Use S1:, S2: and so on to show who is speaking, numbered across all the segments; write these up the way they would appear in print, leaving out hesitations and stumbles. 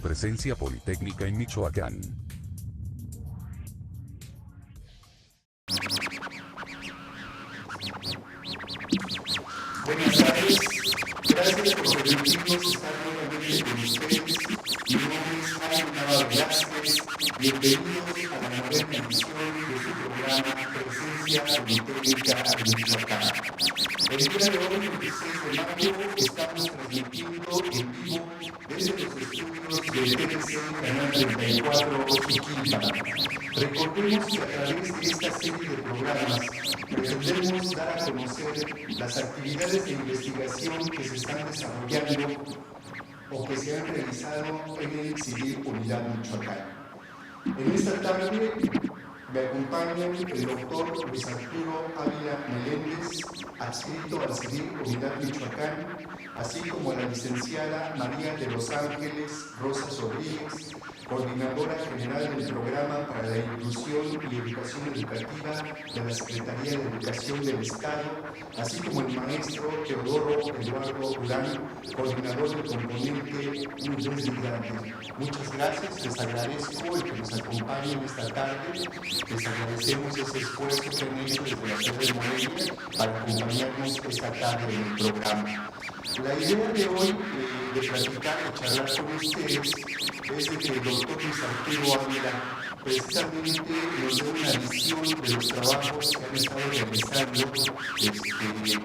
S1: presencia politécnica en Michoacán.
S2: Buenas tardes, gracias por permitirnos estar nuevamente con ustedes. Mi nombre es Jaime Nava Velázquez, bienvenidos a la novena edición de su programa Presencia Politécnica en Michoacán. El día de hoy, el 16 de mayo, estamos transmitiendo en vivo desde los estudios de TNC Canal 34 Chiquilpa. Recordemos que a través de esta serie de programas pretendemos dar a conocer las actividades de investigación que se están desarrollando o que se han realizado en el CIDIL Unidad Michoacán. En esta tarde me acompañan el doctor Luis Arturo Ávila Meléndez, adscrito al CIDIL Unidad Michoacán, así como la licenciada María de los Ángeles Rosas Rodríguez, coordinadora general del Programa para la Inclusión y Educación Educativa de la Secretaría de Educación del Estado, así como el maestro Teodoro Eduardo Durán, coordinador del componente Niños Migrantes. Muchas gracias, les agradezco el que nos acompañen esta tarde, les agradecemos ese esfuerzo que han hecho desde la ciudad de Morelia para acompañarnos esta tarde en el programa. La idea de hoy de platicar, de charlar con ustedes, es de que el doctor Luis Arturo Ávila precisamente nos dé una visión de los trabajos que han estado realizando,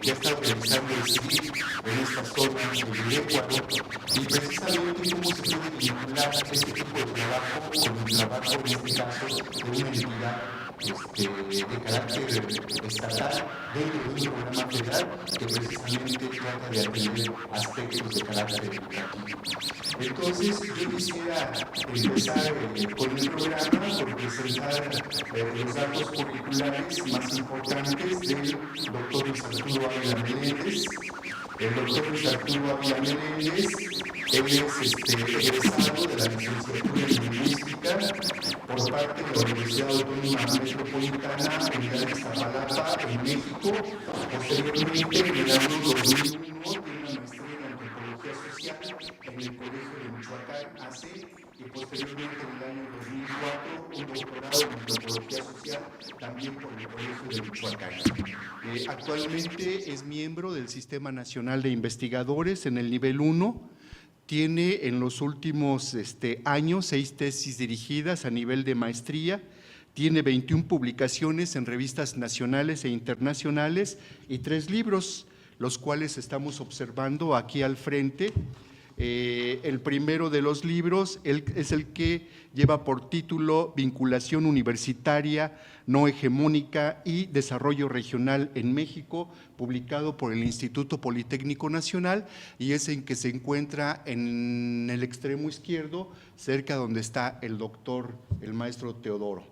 S2: que ha estado realizando el CIDIL en esta zona del Ecuador, y precisamente cómo se puede vincular este tipo de trabajo con el trabajo, en este caso, de una entidad de carácter estatal dentro de un programa federal que precisamente trata de atender aspectos de carácter educativo. Entonces, yo quisiera empezar con el programa por presentar los datos curriculares más importantes del doctor Luis Arturo Ávila Meléndez. El doctor Luis Arturo Ávila Meléndez, él es egresado de la licenciatura en Lingüística por parte de la Universidad Autónoma Metropolitana, Unidad de Iztapalapa, en México. Posteriormente, en el año 2001, tiene una maestría en Antropología Social en el Colegio de Michoacán, AC, y posteriormente, en el año 2004, un doctorado en Antropología Social, también por el Colegio de Michoacán. Actualmente es miembro del Sistema Nacional de Investigadores en el nivel 1. Tiene en los últimos años 6 tesis dirigidas a nivel de maestría, tiene 21 publicaciones en revistas nacionales e internacionales y 3 libros, los cuales estamos observando aquí al frente. El primero de los libros es el que lleva por título Vinculación Universitaria No Hegemónica y Desarrollo Regional en México, publicado por el Instituto Politécnico Nacional, y es en que se encuentra en el extremo izquierdo, cerca donde está el doctor, el maestro Teodoro.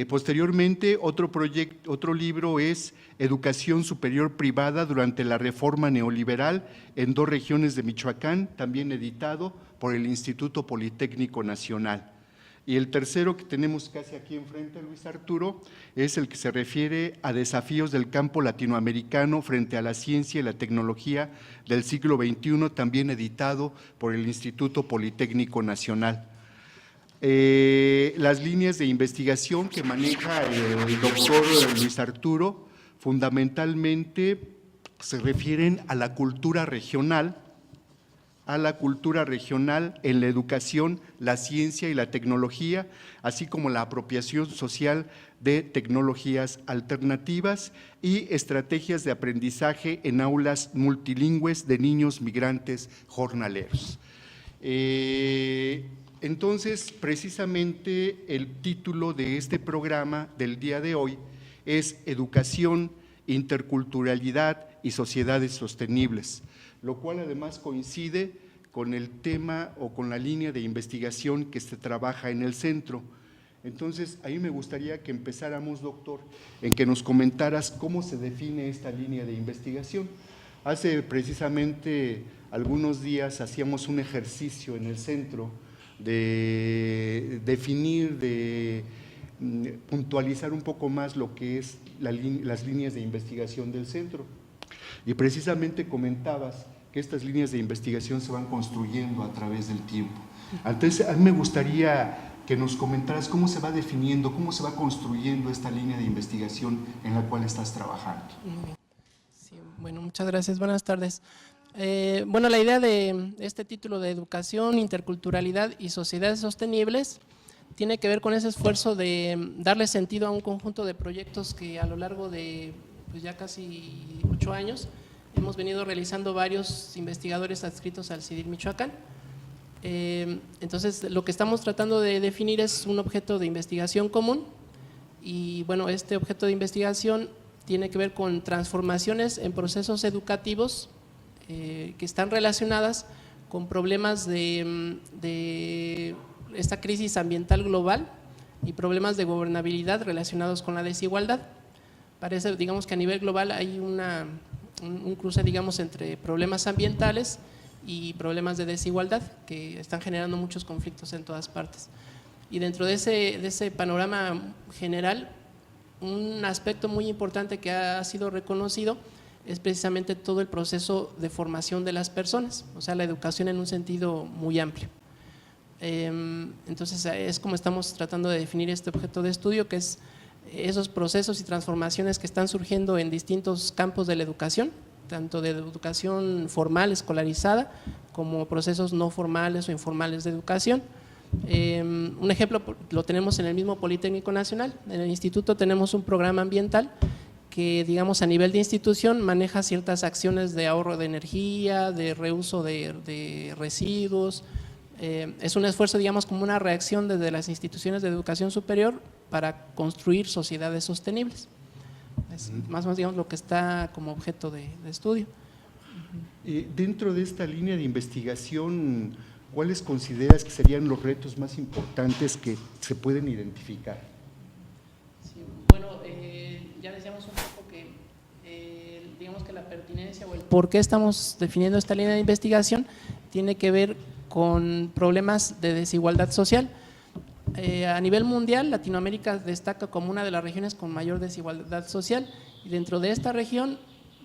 S2: Posteriormente, otro libro es Educación Superior Privada durante la Reforma Neoliberal en 2 regiones de Michoacán, también editado por el Instituto Politécnico Nacional. Y el tercero que tenemos casi aquí enfrente, Luis Arturo, es el que se refiere a desafíos del campo latinoamericano frente a la ciencia y la tecnología del siglo XXI, también editado por el Instituto Politécnico Nacional. Las líneas de investigación que maneja el doctor Luis Arturo fundamentalmente se refieren a la cultura regional en la educación, la ciencia y la tecnología, así como la apropiación social de tecnologías alternativas y estrategias de aprendizaje en aulas multilingües de niños migrantes jornaleros. Entonces, precisamente el título de este programa del día de hoy es Educación, Interculturalidad y Sociedades Sostenibles, lo cual además coincide con el tema o con la línea de investigación que se trabaja en el centro. Entonces, ahí me gustaría que empezáramos, doctor, en que nos comentaras cómo se define esta línea de investigación. Hace precisamente algunos días hacíamos un ejercicio en el centro de definir, de puntualizar un poco más lo que es las líneas de investigación del centro. Y precisamente comentabas
S3: que estas líneas de investigación se van construyendo a través del tiempo. Entonces, a mí me gustaría que nos comentaras cómo se va definiendo, cómo se va construyendo esta línea de investigación en la cual estás trabajando.
S4: Sí, bueno, muchas gracias, buenas tardes. Bueno, la idea de este título de Educación, Interculturalidad y Sociedades Sostenibles tiene que ver con ese esfuerzo de darle sentido a un conjunto de proyectos que a lo largo de pues ya casi 8 años hemos venido realizando varios investigadores adscritos al CIDIR Michoacán. Entonces, lo que estamos tratando de definir es un objeto de investigación común y bueno, este objeto de investigación tiene que ver con transformaciones en procesos educativos que están relacionadas con problemas de esta crisis ambiental global y problemas de gobernabilidad relacionados con la desigualdad. Parece, digamos, que a nivel global hay un cruce, digamos, entre problemas ambientales y problemas de desigualdad que están generando muchos conflictos en todas partes. Y dentro de ese panorama general, un aspecto muy importante que ha sido reconocido es precisamente todo el proceso de formación de las personas, o sea, la educación en un sentido muy amplio. Entonces, es como estamos tratando de definir este objeto de estudio, que es esos procesos y transformaciones que están surgiendo en distintos campos de la educación, tanto de educación formal, escolarizada, como procesos no formales o informales de educación. Un ejemplo lo tenemos en el mismo Politécnico Nacional. En el instituto tenemos un programa ambiental que, digamos, a nivel de institución maneja ciertas acciones de ahorro de energía, de reuso de residuos. Es un esfuerzo, digamos, como una reacción desde las instituciones de educación superior para construir sociedades sostenibles. Es más o menos, digamos, lo que está como objeto de estudio.
S3: Dentro de esta línea de investigación, ¿cuáles consideras que serían los retos más importantes que se pueden identificar?
S4: Sí, bueno, ya decíamos un poco que, digamos que la pertinencia o el por qué estamos definiendo esta línea de investigación tiene que ver con problemas de desigualdad social. A nivel mundial, Latinoamérica destaca como una de las regiones con mayor desigualdad social y dentro de esta región,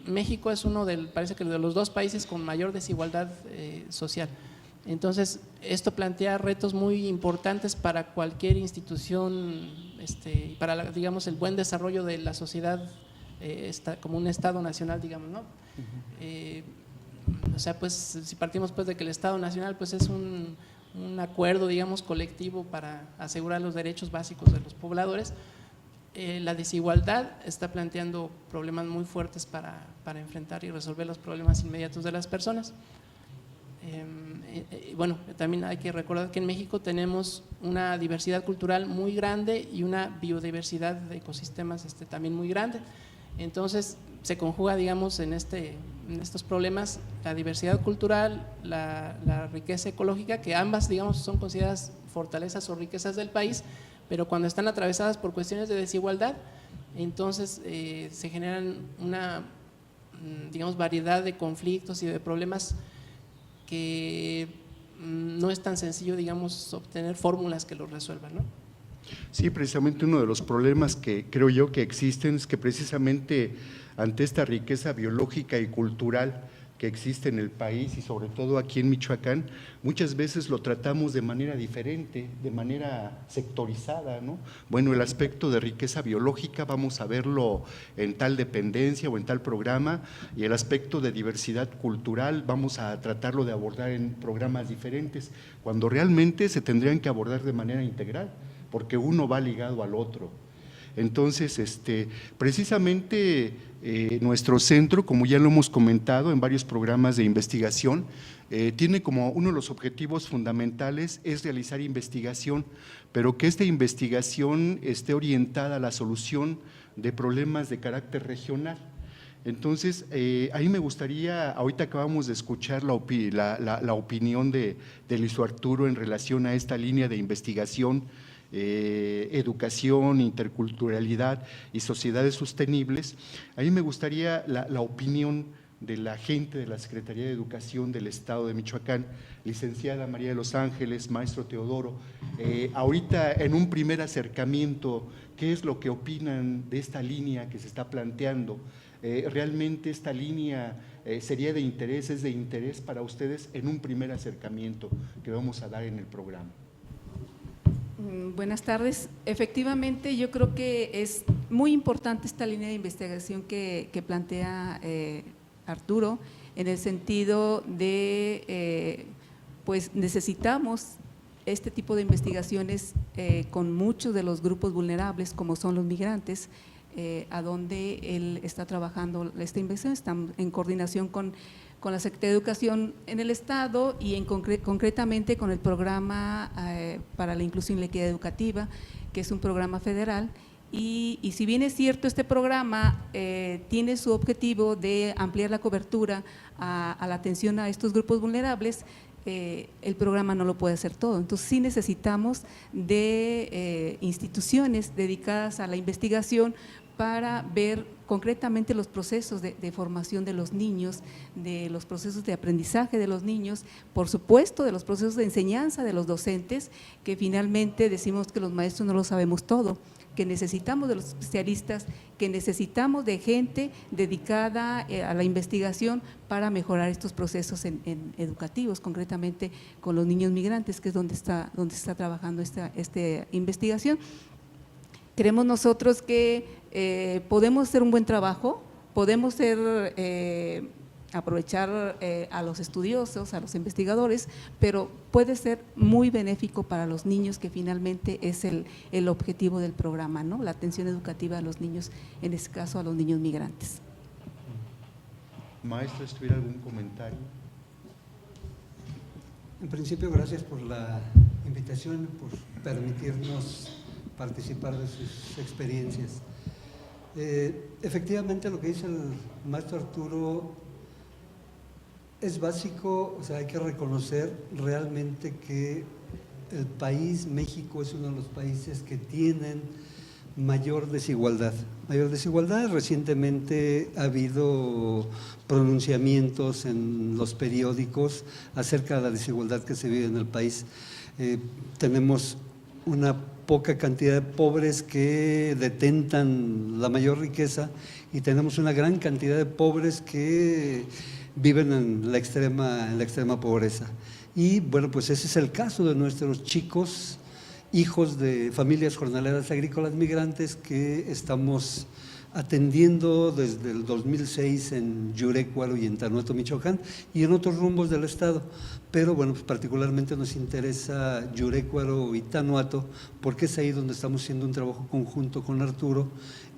S4: México es parece que de los 2 países con mayor desigualdad social. Entonces, esto plantea retos muy importantes para cualquier institución, para, digamos, el buen desarrollo de la sociedad como un Estado nacional, digamos, ¿no? O sea, pues si partimos pues de que el Estado nacional pues es un acuerdo, digamos, colectivo para asegurar los derechos básicos de los pobladores, la desigualdad está planteando problemas muy fuertes para enfrentar y resolver los problemas inmediatos de las personas. Bueno, también hay que recordar que en México tenemos una diversidad cultural muy grande y una biodiversidad de ecosistemas también muy grande. Entonces, se conjuga, digamos, en estos problemas la diversidad cultural, la riqueza ecológica, que ambas, digamos, son consideradas fortalezas o riquezas del país, pero cuando están atravesadas por cuestiones de desigualdad, entonces se generan una, digamos, variedad de conflictos y de problemas que no es tan sencillo, digamos, obtener fórmulas que los resuelvan, ¿no?
S3: Sí, precisamente uno de los problemas que creo yo que existen es que precisamente ante esta riqueza biológica y cultural que existe en el país y sobre todo aquí en Michoacán, muchas veces lo tratamos de manera diferente, de manera sectorizada, ¿no? Bueno, el aspecto de riqueza biológica vamos a verlo en tal dependencia o en tal programa, y el aspecto de diversidad cultural vamos a tratarlo de abordar en programas diferentes, cuando realmente se tendrían que abordar de manera integral, porque uno va ligado al otro. Entonces, precisamente nuestro centro, como ya lo hemos comentado en varios programas de investigación, tiene como uno de los objetivos fundamentales es realizar investigación, pero que esta investigación esté orientada a la solución de problemas de carácter regional. Entonces, ahí me gustaría, ahorita acabamos de escuchar la opinión de Luis Arturo en relación a esta línea de investigación, educación, interculturalidad y sociedades sostenibles. A mí me gustaría la opinión de la gente de la Secretaría de Educación del Estado de Michoacán, licenciada María de los Ángeles, maestro Teodoro. Ahorita, en un primer acercamiento, ¿qué es lo que opinan de esta línea que se está planteando? realmente esta línea sería de interés, es de interés para ustedes en un primer acercamiento que vamos a dar en el programa.
S5: Buenas tardes. Efectivamente, yo creo que es muy importante esta línea de investigación que plantea Arturo, en el sentido de, pues necesitamos este tipo de investigaciones con muchos de los grupos vulnerables, como son los migrantes, a donde él está trabajando esta investigación. Estamos en coordinación con la Secretaría de Educación en el Estado y concretamente con el Programa para la Inclusión y la Equidad Educativa, que es un programa federal. Y si bien es cierto, este programa tiene su objetivo de ampliar la cobertura a la atención a estos grupos vulnerables, el programa no lo puede hacer todo. Entonces sí necesitamos de instituciones dedicadas a la investigación para ver concretamente los procesos de formación de los niños, de los procesos de aprendizaje de los niños, por supuesto de los procesos de enseñanza de los docentes, que finalmente decimos que los maestros no lo sabemos todo, que necesitamos de los especialistas, que necesitamos de gente dedicada a la investigación para mejorar estos procesos educativos, concretamente con los niños migrantes, que es donde está trabajando esta investigación. Creemos nosotros que podemos hacer un buen trabajo, podemos aprovechar a los estudiosos, a los investigadores, pero puede ser muy benéfico para los niños, que finalmente es el objetivo del programa, ¿no? La atención educativa a los niños, en este caso a los niños migrantes.
S3: Maestra, ¿tuviera algún comentario?
S6: En principio, gracias por la invitación, por permitirnos participar de sus experiencias. Efectivamente, lo que dice el maestro Arturo es básico. O sea, hay que reconocer realmente que el país, México, es uno de los países que tienen mayor desigualdad. Recientemente ha habido pronunciamientos en los periódicos acerca de la desigualdad que se vive en el país. Tenemos una poca cantidad de pobres que detentan la mayor riqueza y tenemos una gran cantidad de pobres que viven en la extrema pobreza. Y bueno, pues ese es el caso de nuestros chicos, hijos de familias jornaleras agrícolas migrantes, que estamos atendiendo desde el 2006 en Yurécuaro y en Tanueto, Michoacán, y en otros rumbos del estado. Pero bueno, pues particularmente nos interesa Yurécuaro y Tanueto, porque es ahí donde estamos haciendo un trabajo conjunto con Arturo,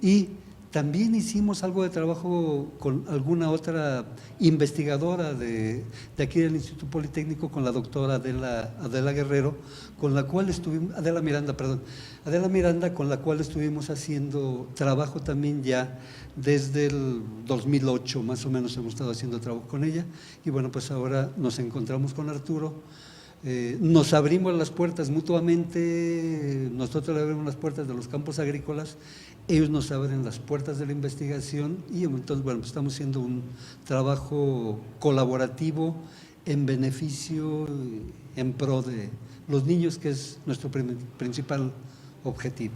S6: y también hicimos algo de trabajo con alguna otra investigadora de aquí del Instituto Politécnico, con la doctora Adela Guerrero, con la cual estuvimos, Adela Miranda, con la cual estuvimos haciendo trabajo también ya desde el 2008, más o menos hemos estado haciendo trabajo con ella. Y bueno, pues ahora nos encontramos con Arturo, nos abrimos las puertas mutuamente, nosotros le abrimos las puertas de los campos agrícolas, ellos nos abren las puertas de la investigación, y entonces bueno, pues estamos haciendo un trabajo colaborativo en beneficio, en pro de los niños, que es nuestro principal objetivo.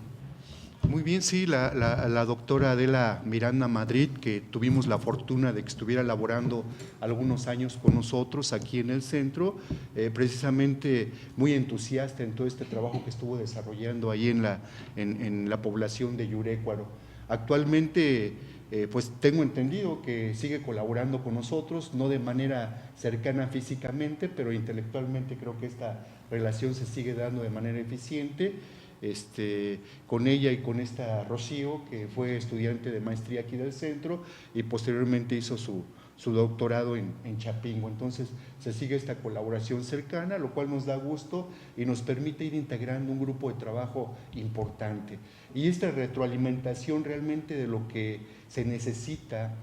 S3: Muy bien, sí, la doctora Adela Miranda Madrid, que tuvimos la fortuna de que estuviera laborando algunos años con nosotros aquí en el centro, precisamente muy entusiasta en todo este trabajo que estuvo desarrollando ahí en la población de Yurécuaro. Actualmente, pues tengo entendido que sigue colaborando con nosotros, no de manera cercana físicamente, pero intelectualmente creo que esta relación se sigue dando de manera eficiente. Con ella y con esta Rocío, que fue estudiante de maestría aquí del centro y posteriormente hizo su doctorado en Chapingo. Entonces se sigue esta colaboración cercana, lo cual nos da gusto y nos permite ir integrando un grupo de trabajo importante. Y esta retroalimentación realmente de lo que se necesita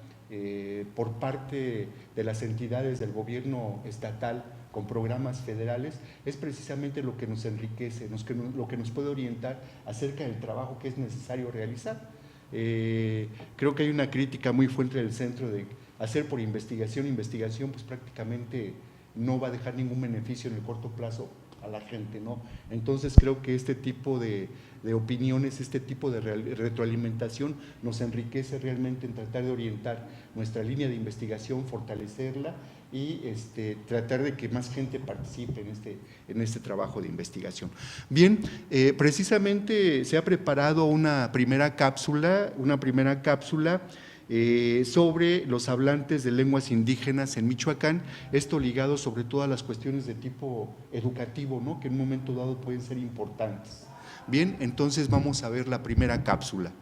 S3: por parte de las entidades del gobierno estatal con programas federales, es precisamente lo que nos enriquece, lo que nos puede orientar acerca del trabajo que es necesario realizar. Creo que hay una crítica muy fuerte del centro de hacer por investigación, pues prácticamente no va a dejar ningún beneficio en el corto plazo a la gente, ¿no? Entonces creo que este tipo de opiniones, este tipo de retroalimentación nos enriquece realmente en tratar de orientar nuestra línea de investigación, fortalecerla y tratar de que más gente participe en este trabajo de investigación. Bien, precisamente se ha preparado una primera cápsula sobre los hablantes de lenguas indígenas en Michoacán, esto ligado sobre todo a las cuestiones de tipo educativo, ¿no?, que en un momento dado pueden ser importantes. Bien, entonces vamos a ver la primera cápsula.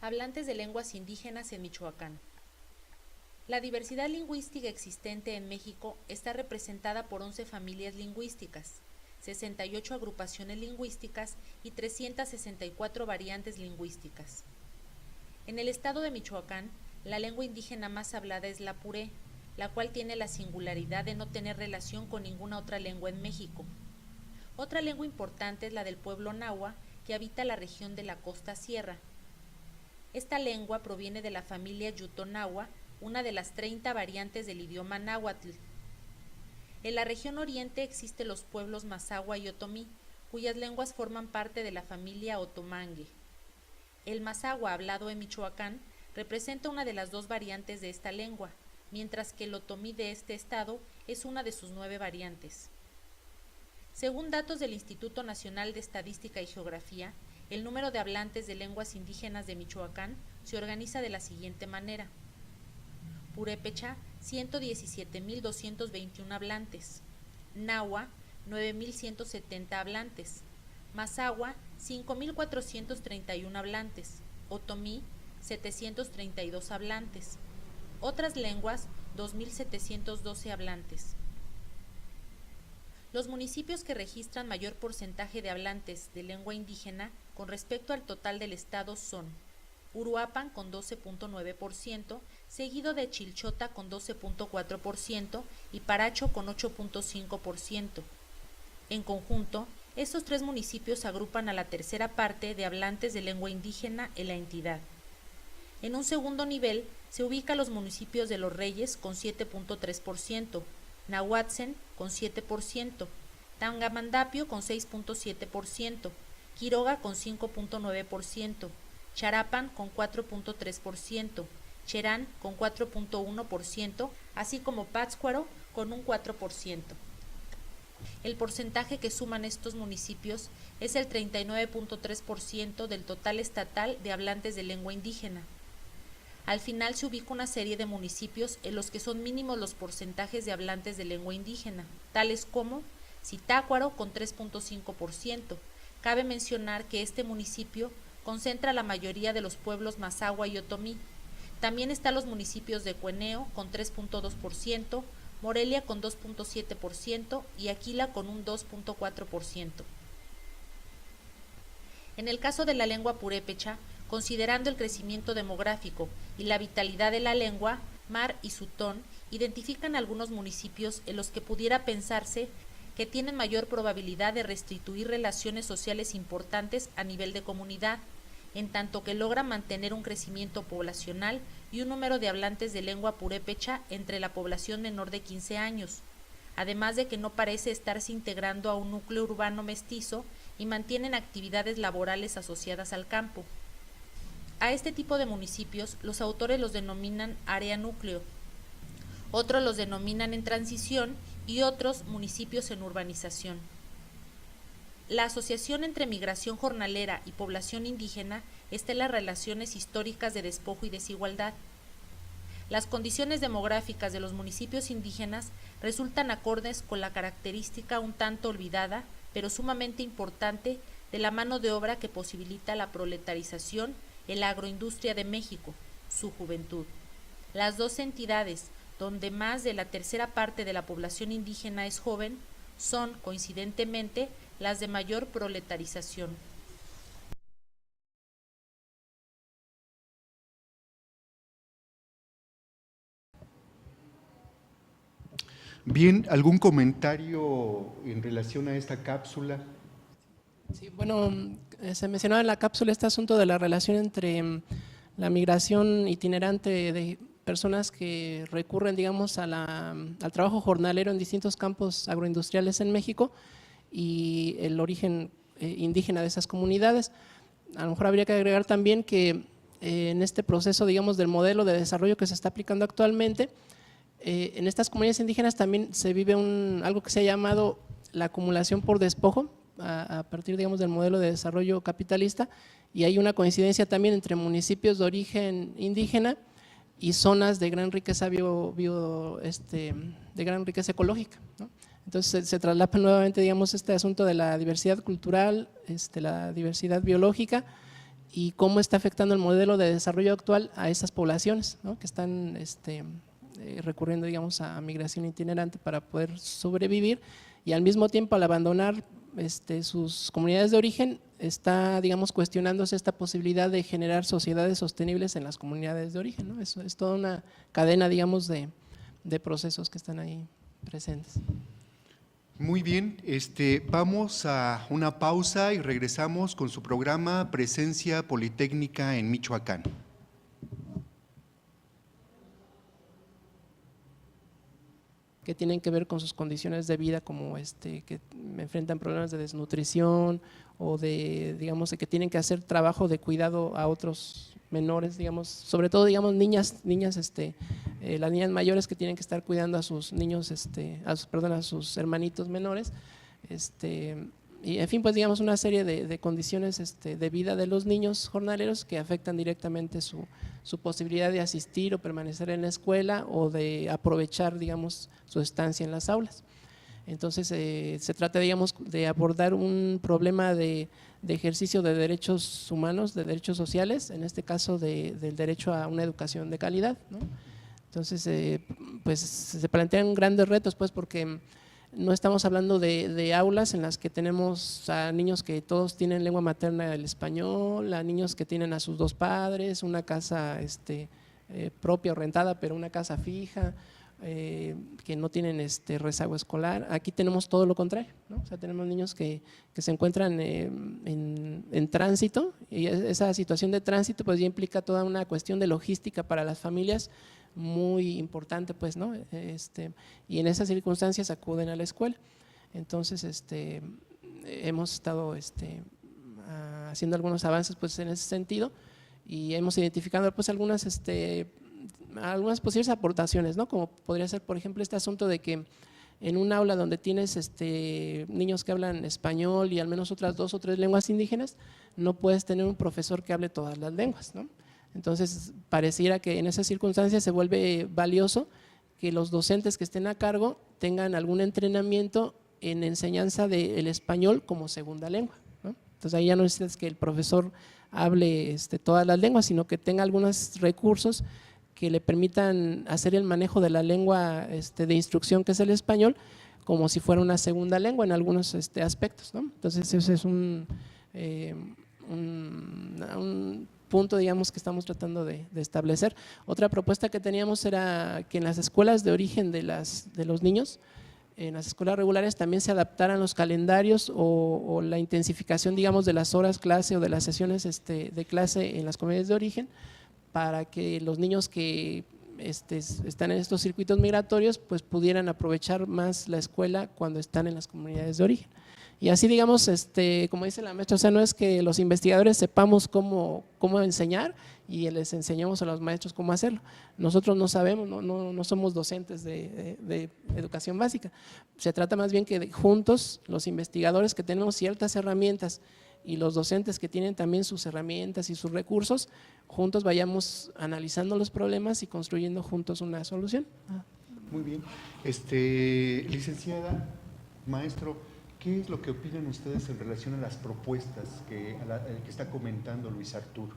S7: Hablantes de lenguas indígenas en Michoacán. La diversidad lingüística existente en México está representada por 11 familias lingüísticas, 68 agrupaciones lingüísticas y 364 variantes lingüísticas. En el estado de Michoacán, la lengua indígena más hablada es la puré, la cual tiene la singularidad de no tener relación con ninguna otra lengua en México. Otra lengua importante es la del pueblo nahua, que habita la región de la costa sierra. Esta lengua proviene de la familia Yuto-Nahua, una de las 30 variantes del idioma náhuatl. En la región oriente existen los pueblos Mazahua y Otomí, cuyas lenguas forman parte de la familia Otomangue. El Mazahua hablado en Michoacán representa una de las 2 variantes de esta lengua, mientras que el Otomí de este estado es una de sus 9 variantes. Según datos del Instituto Nacional de Estadística y Geografía, el número de hablantes de lenguas indígenas de Michoacán se organiza de la siguiente manera: purépecha, 117.221 hablantes; nahua, 9.170 hablantes; mazahua, 5.431 hablantes; otomí, 732 hablantes; otras lenguas, 2.712 hablantes. Los municipios que registran mayor porcentaje de hablantes de lengua indígena con respecto al total del estado son Uruapan con 12.9%, seguido de Chilchota con 12.4% y Paracho con 8.5%. En conjunto, estos 3 municipios agrupan a la tercera parte de hablantes de lengua indígena en la entidad. En un segundo nivel se ubican los municipios de Los Reyes con 7.3%, Nahuatzen con 7%, Tangamandapio con 6.7%, Quiroga con 5.9%, Charapan con 4.3%, Cherán con 4.1%, así como Pátzcuaro con un 4%. El porcentaje que suman estos municipios es el 39.3% del total estatal de hablantes de lengua indígena. Al final se ubica una serie de municipios en los que son mínimos los porcentajes de hablantes de lengua indígena, tales como Zitácuaro con 3.5%. Cabe mencionar que este municipio concentra la mayoría de los pueblos Mazahua y Otomí. También están los municipios de Cueneo con 3.2%, Morelia con 2.7% y Aquila con un 2.4%. En el caso de la lengua purépecha, considerando el crecimiento demográfico y la vitalidad de la lengua, Mar y Sutón identifican algunos municipios en los que pudiera pensarse que tienen mayor probabilidad de restituir relaciones sociales importantes a nivel de comunidad, en tanto que logran mantener un crecimiento poblacional y un número de hablantes de lengua purépecha entre la población menor de 15 años, además de que no parece estarse integrando a un núcleo urbano mestizo y mantienen actividades laborales asociadas al campo. A este tipo de municipios los autores los denominan área núcleo, otros los denominan en transición y otros municipios en urbanización. La asociación entre migración jornalera y población indígena está en las relaciones históricas de despojo y desigualdad. Las condiciones demográficas de los municipios indígenas resultan acordes con la característica un tanto olvidada, pero sumamente importante, de la mano de obra que posibilita la proletarización en la agroindustria de México, su juventud. Las 2 entidades donde más de la tercera parte de la población indígena es joven son, coincidentemente, las de mayor proletarización.
S3: Bien, ¿algún comentario en relación a esta cápsula?
S4: Sí, bueno, se mencionaba en la cápsula este asunto de la relación entre la migración itinerante personas que recurren, digamos, al trabajo jornalero en distintos campos agroindustriales en México y el origen indígena de esas comunidades. A lo mejor habría que agregar también que en este proceso, digamos, del modelo de desarrollo que se está aplicando actualmente, en estas comunidades indígenas también se vive algo que se ha llamado la acumulación por despojo, a partir, digamos, del modelo de desarrollo capitalista, y hay una coincidencia también entre municipios de origen indígena y zonas de gran riqueza de gran riqueza ecológica, ¿no? Entonces se traslapa nuevamente, digamos, este asunto de la diversidad cultural, la diversidad biológica y cómo está afectando el modelo de desarrollo actual a esas poblaciones, ¿no? Que están recurriendo, digamos, a migración itinerante para poder sobrevivir, y al mismo tiempo, al abandonar sus comunidades de origen, está, digamos, cuestionándose esta posibilidad de generar sociedades sostenibles en las comunidades de origen, ¿no? Eso es toda una cadena, digamos, de procesos que están ahí presentes.
S3: Muy bien, vamos a una pausa y regresamos con su programa Presencia Politécnica en Michoacán.
S4: Que tienen que ver con sus condiciones de vida, como que enfrentan problemas de desnutrición o de, digamos, de que tienen que hacer trabajo de cuidado a otros menores, digamos, sobre todo, digamos, niñas, las niñas mayores que tienen que estar cuidando a sus niños, a sus hermanitos menores, y en fin, pues digamos una serie de condiciones de vida de los niños jornaleros que afectan directamente su posibilidad de asistir o permanecer en la escuela o de aprovechar, digamos, su estancia en las aulas. Entonces se trata, digamos, de abordar un problema de ejercicio de derechos humanos, de derechos sociales, en este caso del derecho a una educación de calidad, ¿no? Entonces pues se plantean grandes retos, pues, porque no estamos hablando de aulas en las que tenemos a niños que todos tienen lengua materna el español, a niños que tienen a sus dos padres, una casa propia o rentada, pero una casa fija, que no tienen rezago escolar. Aquí tenemos todo lo contrario, ¿no? O sea, tenemos niños que se encuentran en tránsito, y esa situación de tránsito pues ya implica toda una cuestión de logística para las familias muy importante, pues, ¿no? Y en esas circunstancias acuden a la escuela. Entonces hemos estado haciendo algunos avances, pues, en ese sentido, y hemos identificado, pues, algunas posibles aportaciones, ¿no? Como podría ser, por ejemplo, este asunto de que en un aula donde tienes niños que hablan español y al menos otras 2 o 3 lenguas indígenas, no puedes tener un profesor que hable todas las lenguas, ¿no? Entonces pareciera que en esas circunstancias se vuelve valioso que los docentes que estén a cargo tengan algún entrenamiento en enseñanza del español como segunda lengua, ¿no? Entonces ahí ya no necesitas que el profesor hable todas las lenguas, sino que tenga algunos recursos que le permitan hacer el manejo de la lengua de instrucción, que es el español, como si fuera una segunda lengua en algunos aspectos, ¿no? Entonces ese es un punto, digamos, que estamos tratando de establecer. Otra propuesta que teníamos era que en las escuelas de origen de los niños, en las escuelas regulares, también se adaptaran los calendarios o la intensificación, digamos, de las horas clase o de las sesiones de clase en las comunidades de origen, para que los niños que están en estos circuitos migratorios pues pudieran aprovechar más la escuela cuando están en las comunidades de origen. Y así, digamos, como dice la maestra, o sea, no es que los investigadores sepamos cómo enseñar y les enseñemos a los maestros cómo hacerlo. Nosotros no sabemos, no somos docentes de educación básica. Se trata más bien que juntos, los investigadores que tenemos ciertas herramientas y los docentes que tienen también sus herramientas y sus recursos, juntos vayamos analizando los problemas y construyendo juntos una solución.
S3: Muy bien. Licenciada, maestro, ¿qué es lo que opinan ustedes en relación a las propuestas que está comentando Luis Arturo?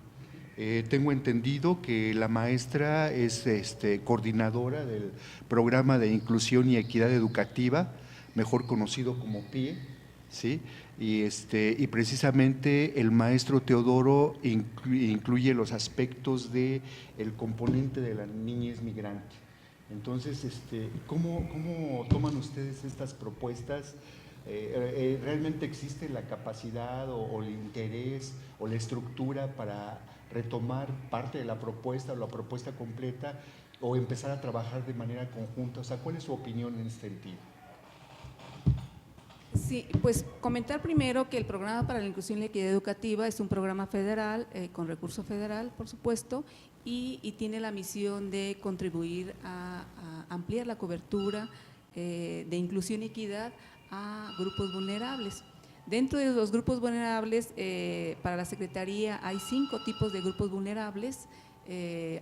S3: Tengo entendido que la maestra es coordinadora del Programa de Inclusión y Equidad Educativa, mejor conocido como PIE, ¿sí? Y precisamente el maestro Teodoro incluye los aspectos del componente de la niñez migrante. Entonces, ¿cómo toman ustedes estas propuestas? ¿Realmente existe la capacidad o el interés o la estructura para retomar parte de la propuesta o la propuesta completa o empezar a trabajar de manera conjunta? O sea, ¿cuál es su opinión en este sentido?
S5: Sí, pues comentar primero que el Programa para la Inclusión y la Equidad Educativa es un programa federal, con recurso federal, por supuesto, y tiene la misión de contribuir a ampliar la cobertura de inclusión y equidad a grupos vulnerables. Dentro de los grupos vulnerables, para la Secretaría hay 5 tipos de grupos vulnerables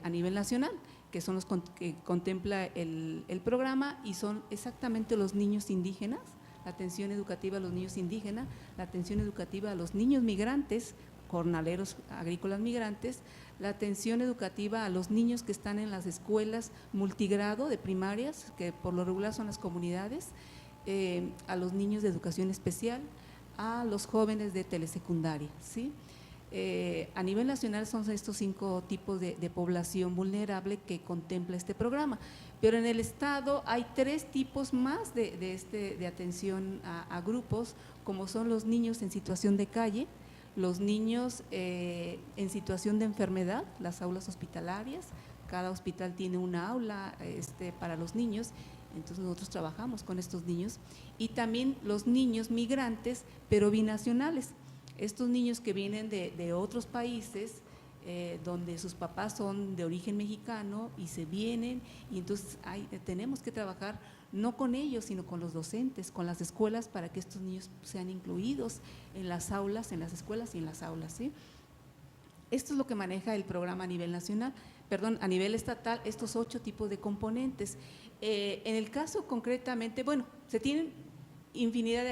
S5: a nivel nacional, que son los que contempla el programa, y son exactamente los niños indígenas, la atención educativa a los niños indígenas, la atención educativa a los niños migrantes, jornaleros agrícolas migrantes, la atención educativa a los niños que están en las escuelas multigrado de primarias, que por lo regular son las comunidades, a los niños de educación especial, a los jóvenes de telesecundaria, ¿sí? A nivel nacional son estos 5 tipos de población vulnerable que contempla este programa, pero en el estado hay 3 tipos más de atención a grupos, como son los niños en situación de calle, los niños en situación de enfermedad, las aulas hospitalarias, cada hospital tiene una aula para los niños, entonces nosotros trabajamos con estos niños, y también los niños migrantes, pero binacionales. Estos niños que vienen de otros países, donde sus papás son de origen mexicano y se vienen, y entonces tenemos que trabajar no con ellos, sino con los docentes, con las escuelas, para que estos niños sean incluidos en las aulas, en las escuelas y en las aulas, ¿sí? Esto es lo que maneja el programa a nivel nacional, a nivel estatal, estos 8 tipos de componentes. En el caso concretamente, bueno, se tienen infinidad de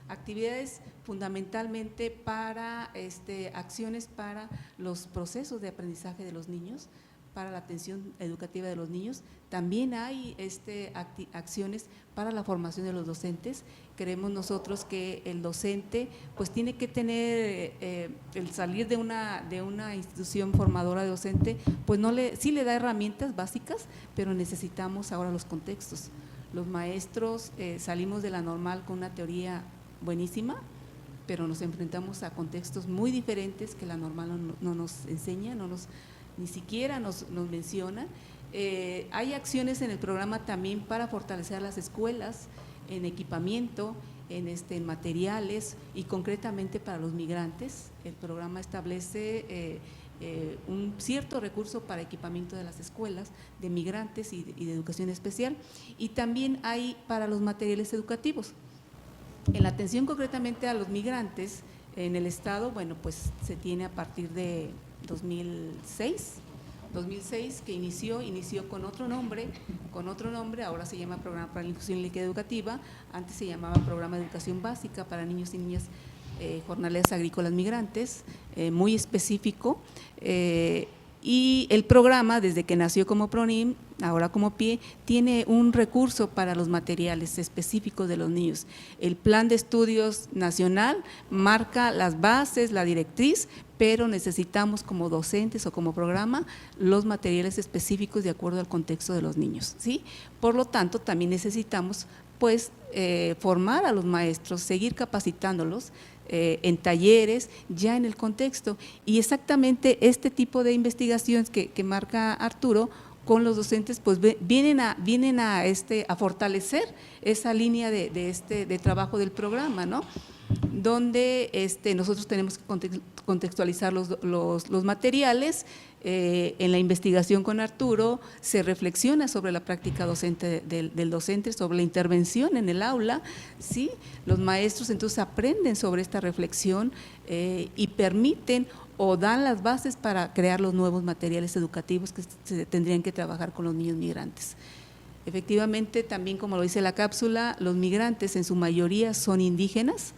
S5: actividades fundamentalmente para acciones para los procesos de aprendizaje de los niños, para la atención educativa de los niños. También hay acciones para la formación de los docentes. Creemos nosotros que el docente pues tiene que tener, el salir de una institución formadora de docente, pues sí le da herramientas básicas, pero necesitamos ahora los contextos. Los maestros salimos de la normal con una teoría buenísima, pero nos enfrentamos a contextos muy diferentes que la normal no nos enseña, ni siquiera nos menciona. Hay acciones en el programa también para fortalecer las escuelas en equipamiento, en materiales, y concretamente para los migrantes. El programa establece un cierto recurso para equipamiento de las escuelas de migrantes y de educación especial, y también hay para los materiales educativos. En la atención concretamente a los migrantes en el estado, bueno, pues se tiene a partir de 2006 que inició con otro nombre, ahora se llama Programa para la Inclusión y la Equidad Educativa, antes se llamaba Programa de Educación Básica para Niños y Niñas Jornaleras Agrícolas Migrantes, muy específico, y el programa, desde que nació como PRONIM, ahora como PIE, tiene un recurso para los materiales específicos de los niños. El Plan de Estudios Nacional marca las bases, la directriz, pero necesitamos como docentes o como programa los materiales específicos de acuerdo al contexto de los niños, ¿sí? Por lo tanto, también necesitamos pues formar a los maestros, seguir capacitándolos en talleres, ya en el contexto, y exactamente este tipo de investigaciones que marca Arturo con los docentes, pues vienen a fortalecer esa línea de trabajo del programa, ¿no? Donde nosotros tenemos que contextualizar los materiales. En la investigación con Arturo se reflexiona sobre la práctica docente del docente, sobre la intervención en el aula, ¿sí? Los maestros entonces aprenden sobre esta reflexión y permiten o dan las bases para crear los nuevos materiales educativos que se tendrían que trabajar con los niños migrantes. Efectivamente, también como lo dice la cápsula, los migrantes en su mayoría son indígenas.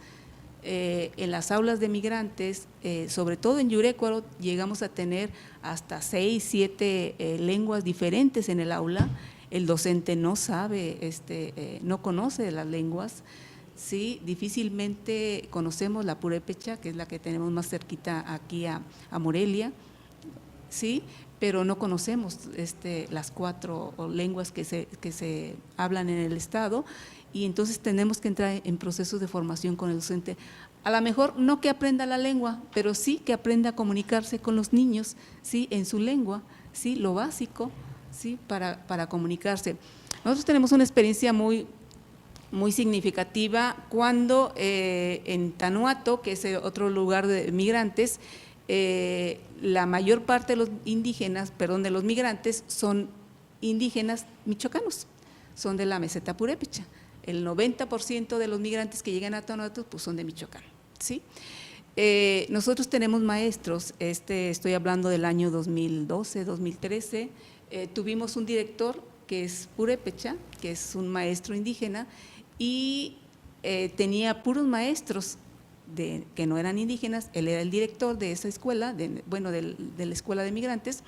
S5: En las aulas de migrantes, sobre todo en Yurecuaro, llegamos a tener hasta 6, 7 lenguas diferentes en el aula. El docente no sabe, no conoce las lenguas, ¿sí? Difícilmente conocemos la purépecha, que es la que tenemos más cerquita aquí a Morelia, ¿sí? Pero no conocemos las 4 lenguas que se hablan en el estado. y entonces tenemos que entrar en procesos de formación con el docente. A lo mejor no que aprenda la lengua, pero sí que aprenda a comunicarse con los niños, ¿sí? En su lengua, ¿sí? Lo básico, ¿sí? Para comunicarse. Nosotros tenemos una experiencia muy significativa cuando en Tanuato, que es otro lugar de migrantes, la mayor parte de los indígenas, de los migrantes son indígenas michoacanos, son de la meseta purépecha. El 90% de los migrantes que llegan a Tanuato pues son de Michoacán, ¿sí? Nosotros tenemos maestros, estoy hablando del año 2012, 2013, tuvimos un director que es purépecha, que es un maestro indígena, y tenía puros maestros que no eran indígenas. Él era el director de esa escuela, de la escuela de migrantes.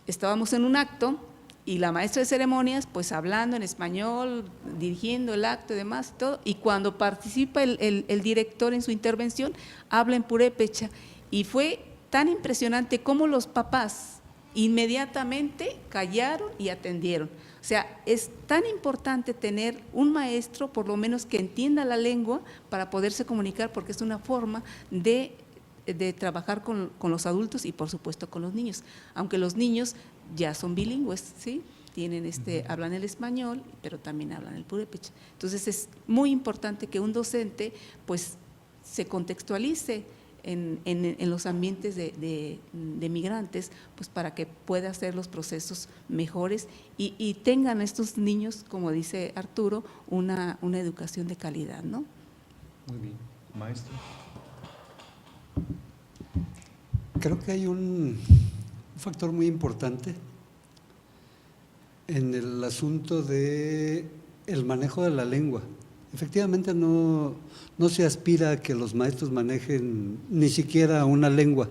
S5: Estábamos en un acto y la maestra de ceremonias pues hablando en español, dirigiendo el acto y demás, todo, y cuando participa el director en su intervención, habla en purépecha, y fue tan impresionante cómo los papás inmediatamente callaron y atendieron. O sea, es tan importante tener un maestro, por lo menos que entienda la lengua, para poderse comunicar, porque es una forma de trabajar con los adultos y por supuesto con los niños, aunque los niños ya son bilingües, ¿sí? Tienen hablan el español, pero también hablan el purépecha. Entonces es muy importante que un docente pues se contextualice en los ambientes de migrantes, pues para que pueda hacer los procesos mejores y tengan estos niños, como dice Arturo, una educación de calidad, ¿no?
S3: Muy bien. Maestro.
S6: Creo que hay un factor muy importante en el asunto de el manejo de la lengua. Efectivamente no se aspira a que los maestros manejen ni siquiera una lengua,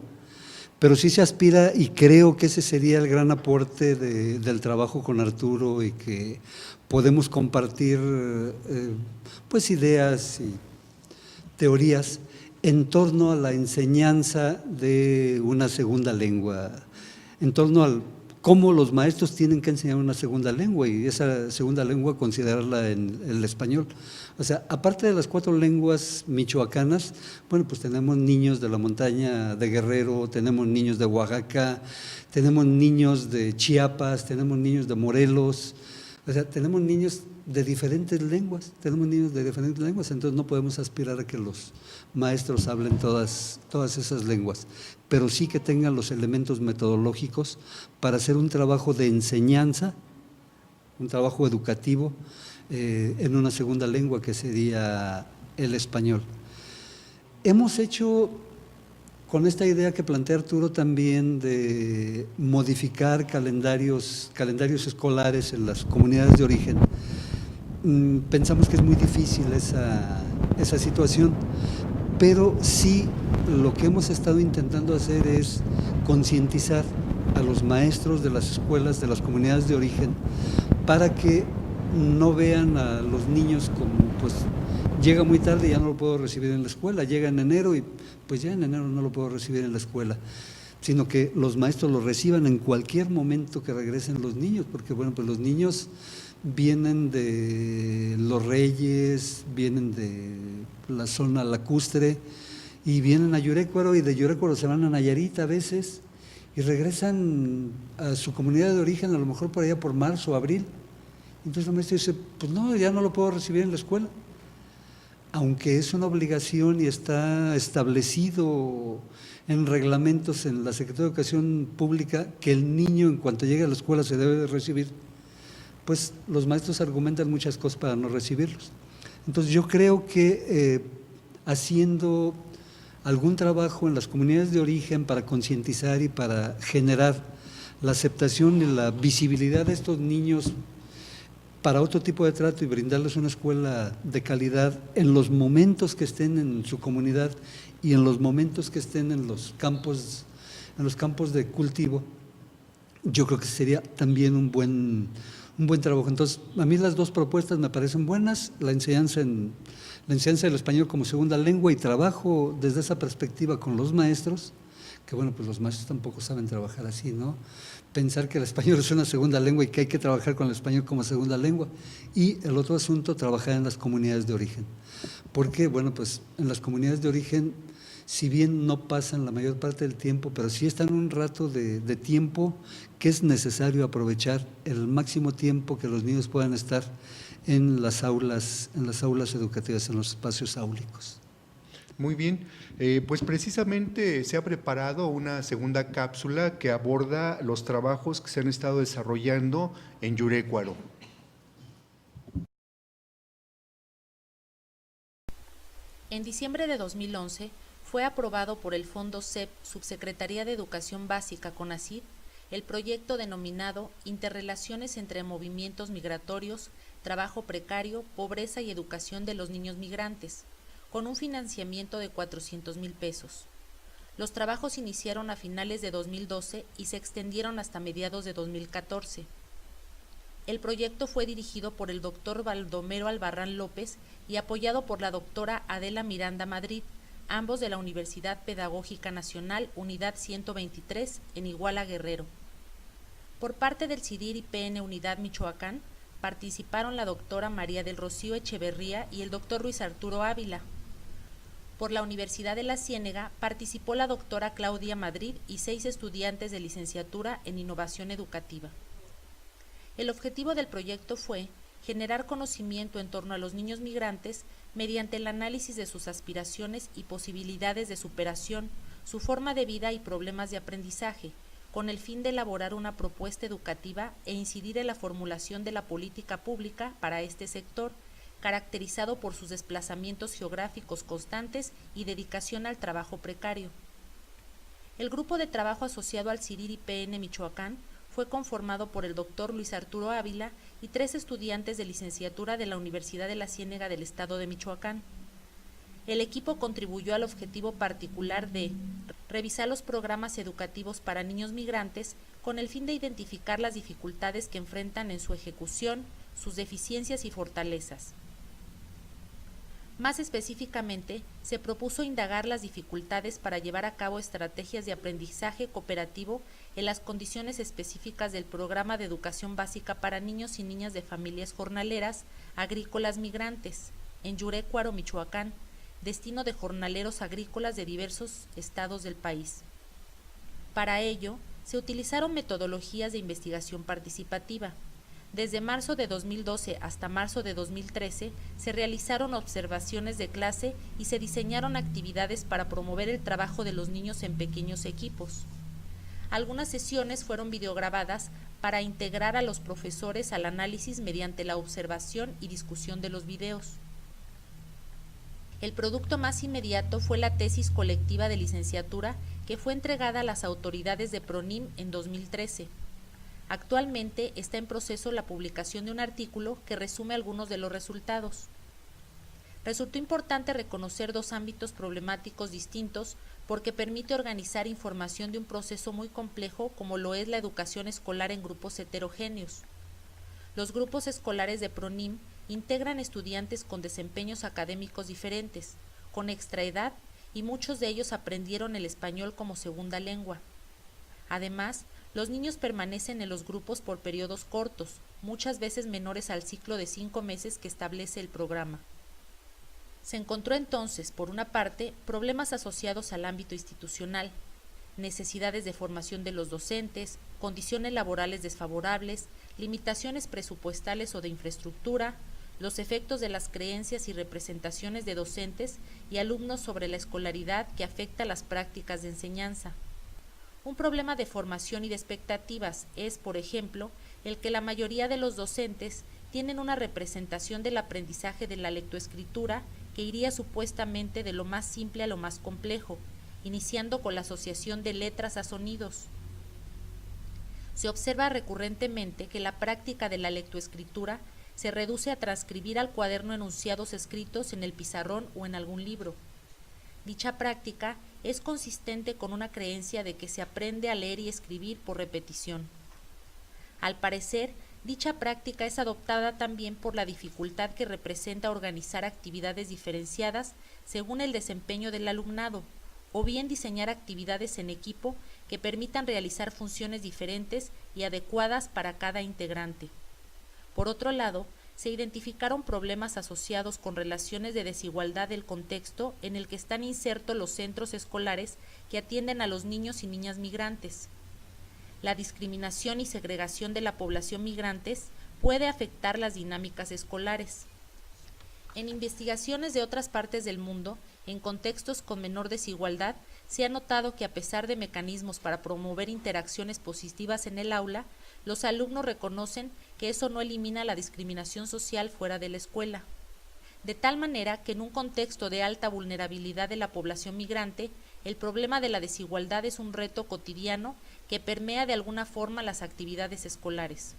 S6: pero sí se aspira, y creo que ese sería el gran aporte del trabajo con Arturo, y que podemos compartir pues ideas y teorías en torno a la enseñanza de una segunda lengua, en torno al cómo los maestros tienen que enseñar una segunda lengua, y esa segunda lengua considerarla en el español. O sea, aparte de las 4 lenguas michoacanas, bueno, pues tenemos niños de la montaña de Guerrero, tenemos niños de Oaxaca, tenemos niños de Chiapas, tenemos niños de Morelos, o sea, tenemos niños de diferentes lenguas, entonces no podemos aspirar a que los maestros hablen todas esas lenguas, pero sí que tengan los elementos metodológicos para hacer un trabajo de enseñanza, un trabajo educativo en una segunda lengua, que sería el español. Hemos hecho, con esta idea que plantea Arturo también, de modificar calendarios escolares en las comunidades de origen, pensamos que es muy difícil esa situación, pero sí lo que hemos estado intentando hacer es concientizar a los maestros de las escuelas, de las comunidades de origen, para que no vean a los niños como pues llega muy tarde y ya no lo puedo recibir en la escuela, llega en enero y pues ya en enero no lo puedo recibir en la escuela, sino que los maestros lo reciban en cualquier momento que regresen los niños, porque bueno, pues los niños vienen de Los Reyes, vienen de la zona lacustre y vienen a Yurécuaro, y de Yurécuaro se van a Nayarit a veces y regresan a su comunidad de origen a lo mejor por allá por marzo o abril. Entonces el maestro dice, pues no, ya no lo puedo recibir en la escuela, aunque es una obligación y está establecido en reglamentos en la Secretaría de Educación Pública que el niño en cuanto llegue a la escuela se debe de recibir. Pues los maestros argumentan muchas cosas para no recibirlos. Entonces yo creo que haciendo algún trabajo en las comunidades de origen para concientizar y para generar la aceptación y la visibilidad de estos niños para otro tipo de trato y brindarles una escuela de calidad en los momentos que estén en su comunidad y en los momentos que estén en los campos de cultivo, yo creo que sería también un buen trabajo. Entonces, a mí las 2 propuestas me parecen buenas, la enseñanza del español como segunda lengua, y trabajo desde esa perspectiva con los maestros, que bueno, pues los maestros tampoco saben trabajar así, ¿no? Pensar que el español es una segunda lengua y que hay que trabajar con el español como segunda lengua. Y el otro asunto, trabajar en las comunidades de origen. Porque, bueno, pues en las comunidades de origen, si bien no pasan la mayor parte del tiempo, pero sí están un rato de tiempo que es necesario aprovechar el máximo tiempo que los niños puedan estar en las aulas educativas, en los espacios áulicos.
S3: Muy bien, pues precisamente se ha preparado una segunda cápsula que aborda los trabajos que se han estado desarrollando en Yurécuaro.
S7: En diciembre de 2011 fue aprobado por el Fondo CEP, Subsecretaría de Educación Básica CONACYT, el proyecto denominado Interrelaciones entre movimientos migratorios, trabajo precario, pobreza y educación de los niños migrantes, con un financiamiento de 400,000 pesos. Los trabajos iniciaron a finales de 2012 y se extendieron hasta mediados de 2014. El proyecto fue dirigido por el doctor Baldomero Albarrán López y apoyado por la doctora Adela Miranda Madrid, ambos de la Universidad Pedagógica Nacional, Unidad 123, en Iguala, Guerrero. Por parte del CIDIR IPN Unidad Michoacán, participaron la doctora María del Rocío Echeverría y el doctor Luis Arturo Ávila. Por la Universidad de la Ciénega participó la doctora Claudia Madrid y 6 estudiantes de licenciatura en Innovación Educativa. El objetivo del proyecto fue generar conocimiento en torno a los niños migrantes mediante el análisis de sus aspiraciones y posibilidades de superación, su forma de vida y problemas de aprendizaje, con el fin de elaborar una propuesta educativa e incidir en la formulación de la política pública para este sector, caracterizado por sus desplazamientos geográficos constantes y dedicación al trabajo precario. El grupo de trabajo asociado al CIDIR IPN Michoacán fue conformado por el doctor Luis Arturo Ávila y 3 estudiantes de licenciatura de la Universidad de la Ciénega del Estado de Michoacán. El equipo contribuyó al objetivo particular de revisar los programas educativos para niños migrantes con el fin de identificar las dificultades que enfrentan en su ejecución, sus deficiencias y fortalezas. Más específicamente, se propuso indagar las dificultades para llevar a cabo estrategias de aprendizaje cooperativo en las condiciones específicas del programa de educación básica para niños y niñas de familias jornaleras agrícolas migrantes, en Yurécuaro, Michoacán, destino de jornaleros agrícolas de diversos estados del país. Para ello, se utilizaron metodologías de investigación participativa. Desde marzo de 2012 hasta marzo de 2013 se realizaron observaciones de clase y se diseñaron actividades para promover el trabajo de los niños en pequeños equipos. Algunas sesiones fueron videograbadas para integrar a los profesores al análisis mediante la observación y discusión de los videos. El producto más inmediato fue la tesis colectiva de licenciatura que fue entregada a las autoridades de PRONIM en 2013. Actualmente está en proceso la publicación de un artículo que resume algunos de los resultados. Resultó importante reconocer 2 ámbitos problemáticos distintos porque permite organizar información de un proceso muy complejo como lo es la educación escolar en grupos heterogéneos. Los grupos escolares de PRONIM integran estudiantes con desempeños académicos diferentes, con extraedad y muchos de ellos aprendieron el español como segunda lengua. Además, los niños permanecen en los grupos por periodos cortos, muchas veces menores al ciclo de 5 meses que establece el programa. Se encontró entonces, por una parte, problemas asociados al ámbito institucional, necesidades de formación de los docentes, condiciones laborales desfavorables, limitaciones presupuestales o de infraestructura, los efectos de las creencias y representaciones de docentes y alumnos sobre la escolaridad que afecta las prácticas de enseñanza. Un problema de formación y de expectativas es, por ejemplo, el que la mayoría de los docentes tienen una representación del aprendizaje de la lectoescritura que iría supuestamente de lo más simple a lo más complejo, iniciando con la asociación de letras a sonidos. Se observa recurrentemente que la práctica de la lectoescritura se reduce a transcribir al cuaderno enunciados escritos en el pizarrón o en algún libro. Dicha práctica es consistente con una creencia de que se aprende a leer y escribir por repetición. Al parecer, dicha práctica es adoptada también por la dificultad que representa organizar actividades diferenciadas según el desempeño del alumnado, o bien diseñar actividades en equipo que permitan realizar funciones diferentes y adecuadas para cada integrante. Por otro lado, se identificaron problemas asociados con relaciones de desigualdad del contexto en el que están insertos los centros escolares que atienden a los niños y niñas migrantes. La discriminación y segregación de la población migrantes puede afectar las dinámicas escolares. En investigaciones de otras partes del mundo, en contextos con menor desigualdad, se ha notado que a pesar de mecanismos para promover interacciones positivas en el aula, los alumnos reconocen que eso no elimina la discriminación social fuera de la escuela. De tal manera que en un contexto de alta vulnerabilidad de la población migrante, el problema de la desigualdad es un reto cotidiano que permea de alguna forma las actividades escolares.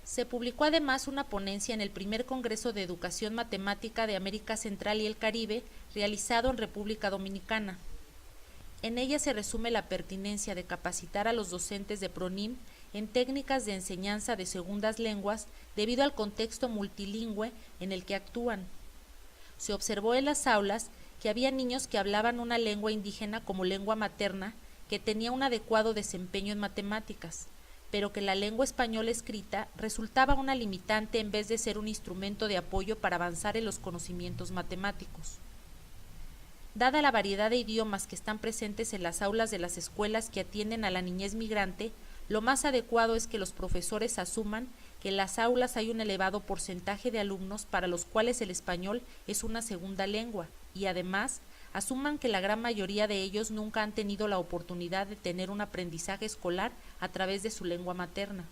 S7: Se publicó además una ponencia en el primer Congreso de Educación Matemática de América Central y el Caribe, realizado en República Dominicana. En ella se resume la pertinencia de capacitar a los docentes de PRONIM en técnicas de enseñanza de segundas lenguas debido al contexto multilingüe en el que actúan. Se observó en las aulas que había niños que hablaban una lengua indígena como lengua materna que tenía un adecuado desempeño en matemáticas, pero que la lengua española escrita resultaba una limitante en vez de ser un instrumento de apoyo para avanzar en los conocimientos matemáticos. Dada la variedad de idiomas que están presentes en las aulas de las escuelas que atienden a la niñez migrante, lo más adecuado es que los profesores asuman que en las aulas hay un elevado porcentaje de alumnos para los cuales el español es una segunda lengua y además asuman que la gran mayoría de ellos nunca han tenido la oportunidad de tener un aprendizaje escolar a través de su lengua materna.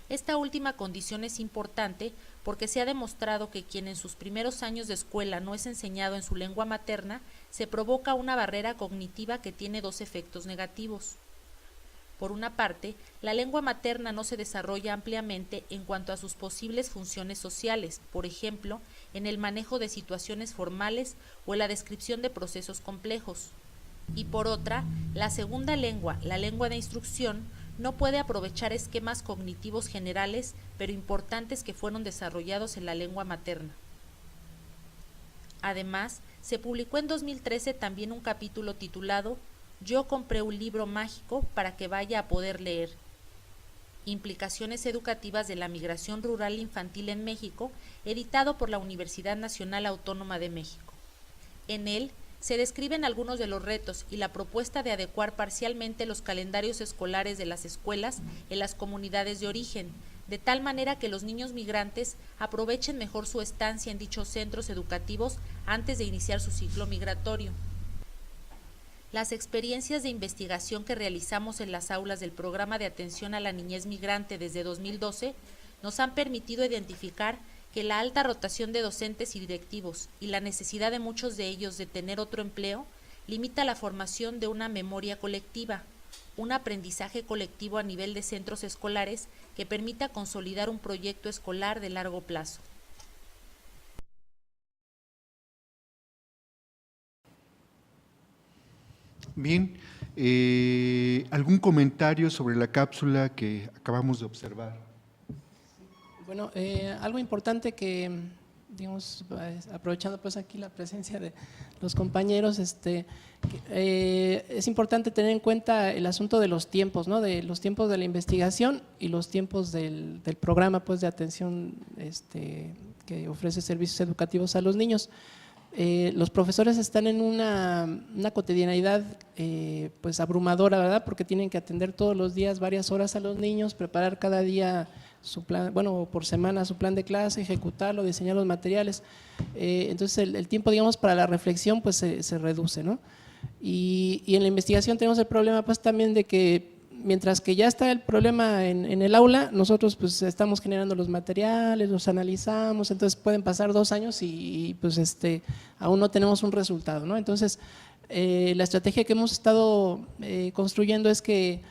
S7: Esta última condición es importante porque se ha demostrado que quien en sus primeros años de escuela no es enseñado en su lengua materna, se provoca una barrera cognitiva que tiene dos efectos negativos. Por una parte, la lengua materna no se desarrolla ampliamente en cuanto a sus posibles funciones sociales, por ejemplo, en el manejo de situaciones formales o en la descripción de procesos complejos. Y por otra, la segunda lengua, la lengua de instrucción, no puede aprovechar esquemas cognitivos generales, pero importantes que fueron desarrollados en la lengua materna. Además, se publicó en 2013 también un capítulo titulado Yo compré un libro mágico para que vaya a poder leer. Implicaciones educativas de la migración rural infantil en México, editado por la Universidad Nacional Autónoma de México. En él se describen algunos de los retos y la propuesta de adecuar parcialmente los calendarios escolares de las escuelas en las comunidades de origen, de tal manera que los niños migrantes aprovechen mejor su estancia en dichos centros educativos antes de iniciar su ciclo migratorio. Las experiencias de investigación que realizamos en las aulas del Programa de Atención a la Niñez Migrante desde 2012 nos han permitido identificar que la alta rotación de docentes y directivos y la necesidad de muchos de ellos de tener otro empleo limita la formación de una memoria colectiva, un aprendizaje colectivo a nivel de centros escolares que permita consolidar un proyecto escolar de largo plazo.
S3: Bien, ¿algún comentario sobre la cápsula que acabamos de observar?
S4: Bueno, algo importante que, digamos, aprovechando pues aquí la presencia de los compañeros, es importante tener en cuenta el asunto de los tiempos, ¿no? De los tiempos de la investigación y los tiempos del programa pues de atención que ofrece servicios educativos a los niños. Los profesores están en una cotidianidad pues abrumadora, ¿verdad? Porque tienen que atender todos los días varias horas a los niños, preparar cada día su plan, bueno, por semana su plan de clase, ejecutarlo, diseñar los materiales. Entonces el tiempo, digamos, para la reflexión pues se reduce, ¿no? Y en la investigación tenemos el problema pues también de que mientras que ya está el problema en el aula, nosotros pues estamos generando los materiales, los analizamos, entonces pueden pasar 2 años y pues aún no tenemos un resultado, ¿no? Entonces la estrategia que hemos estado construyendo es que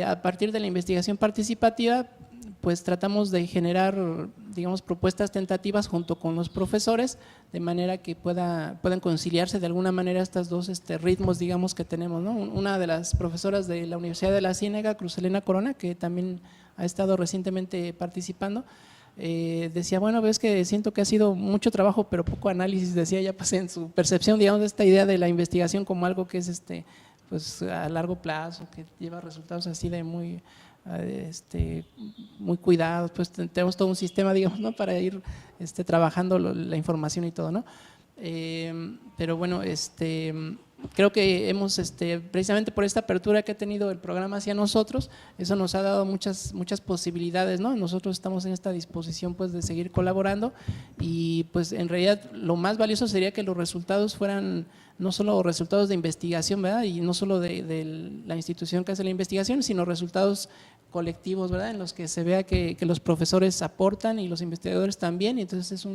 S4: a partir de la investigación participativa pues tratamos de generar, digamos, propuestas tentativas junto con los profesores, de manera que puedan conciliarse de alguna manera estos dos ritmos, digamos, que tenemos, ¿no? Una de las profesoras de la Universidad de la Ciénega, Cruz Elena Corona, que también ha estado recientemente participando, decía, bueno, ves que siento que ha sido mucho trabajo, pero poco análisis, decía ella, pues en su percepción, digamos, de esta idea de la investigación como algo que es pues a largo plazo, que lleva resultados así de muy cuidados, pues tenemos todo un sistema, digamos, ¿no? Para ir trabajando la información y todo, ¿no? Pero bueno, creo que hemos, precisamente por esta apertura que ha tenido el programa hacia nosotros, eso nos ha dado muchas posibilidades, ¿no? Nosotros estamos en esta disposición, pues, de seguir colaborando y, pues, en realidad lo más valioso sería que los resultados fueran no solo resultados de investigación, ¿verdad? Y no solo de la institución que hace la investigación, sino resultados colectivos, ¿verdad? En los que se vea que los profesores aportan y los investigadores también, y entonces es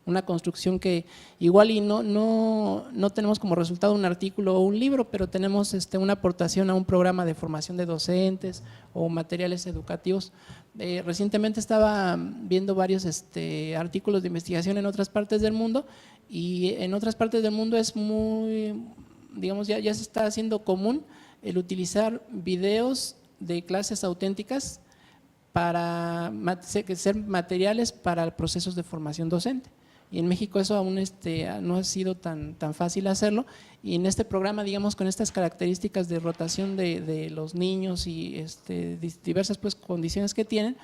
S4: una construcción que igual y no tenemos como resultado un artículo o un libro, pero tenemos una aportación a un programa de formación de docentes o materiales educativos. Recientemente estaba viendo varios artículos de investigación en otras partes del mundo, y en otras partes del mundo es muy, digamos, ya se está haciendo común el utilizar videos de clases auténticas para ser materiales para procesos de formación docente. Y en México eso aún no ha sido tan fácil hacerlo, y en este programa, digamos, con estas características de rotación de los niños y diversas, pues, condiciones que tienen,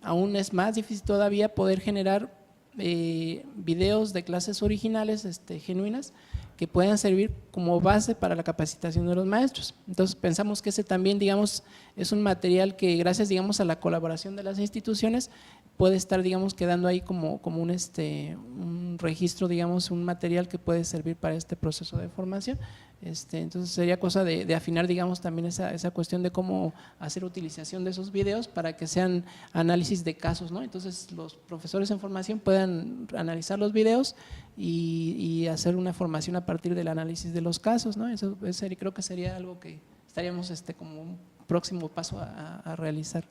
S4: aún es más difícil todavía poder generar videos de clases originales, genuinas, que puedan servir como base para la capacitación de los maestros. Entonces pensamos que ese también, digamos, es un material que, gracias, digamos, a la colaboración de las instituciones, puede estar, digamos, quedando ahí como un registro, digamos, un material que puede servir para este proceso de formación. Entonces sería cosa de afinar, digamos, también esa cuestión de cómo hacer utilización de esos videos para que sean análisis de casos, ¿no? Entonces los profesores en formación puedan analizar los videos y hacer una formación a partir del análisis de los casos, ¿no? Eso creo que sería algo que estaríamos como un próximo paso a realizar.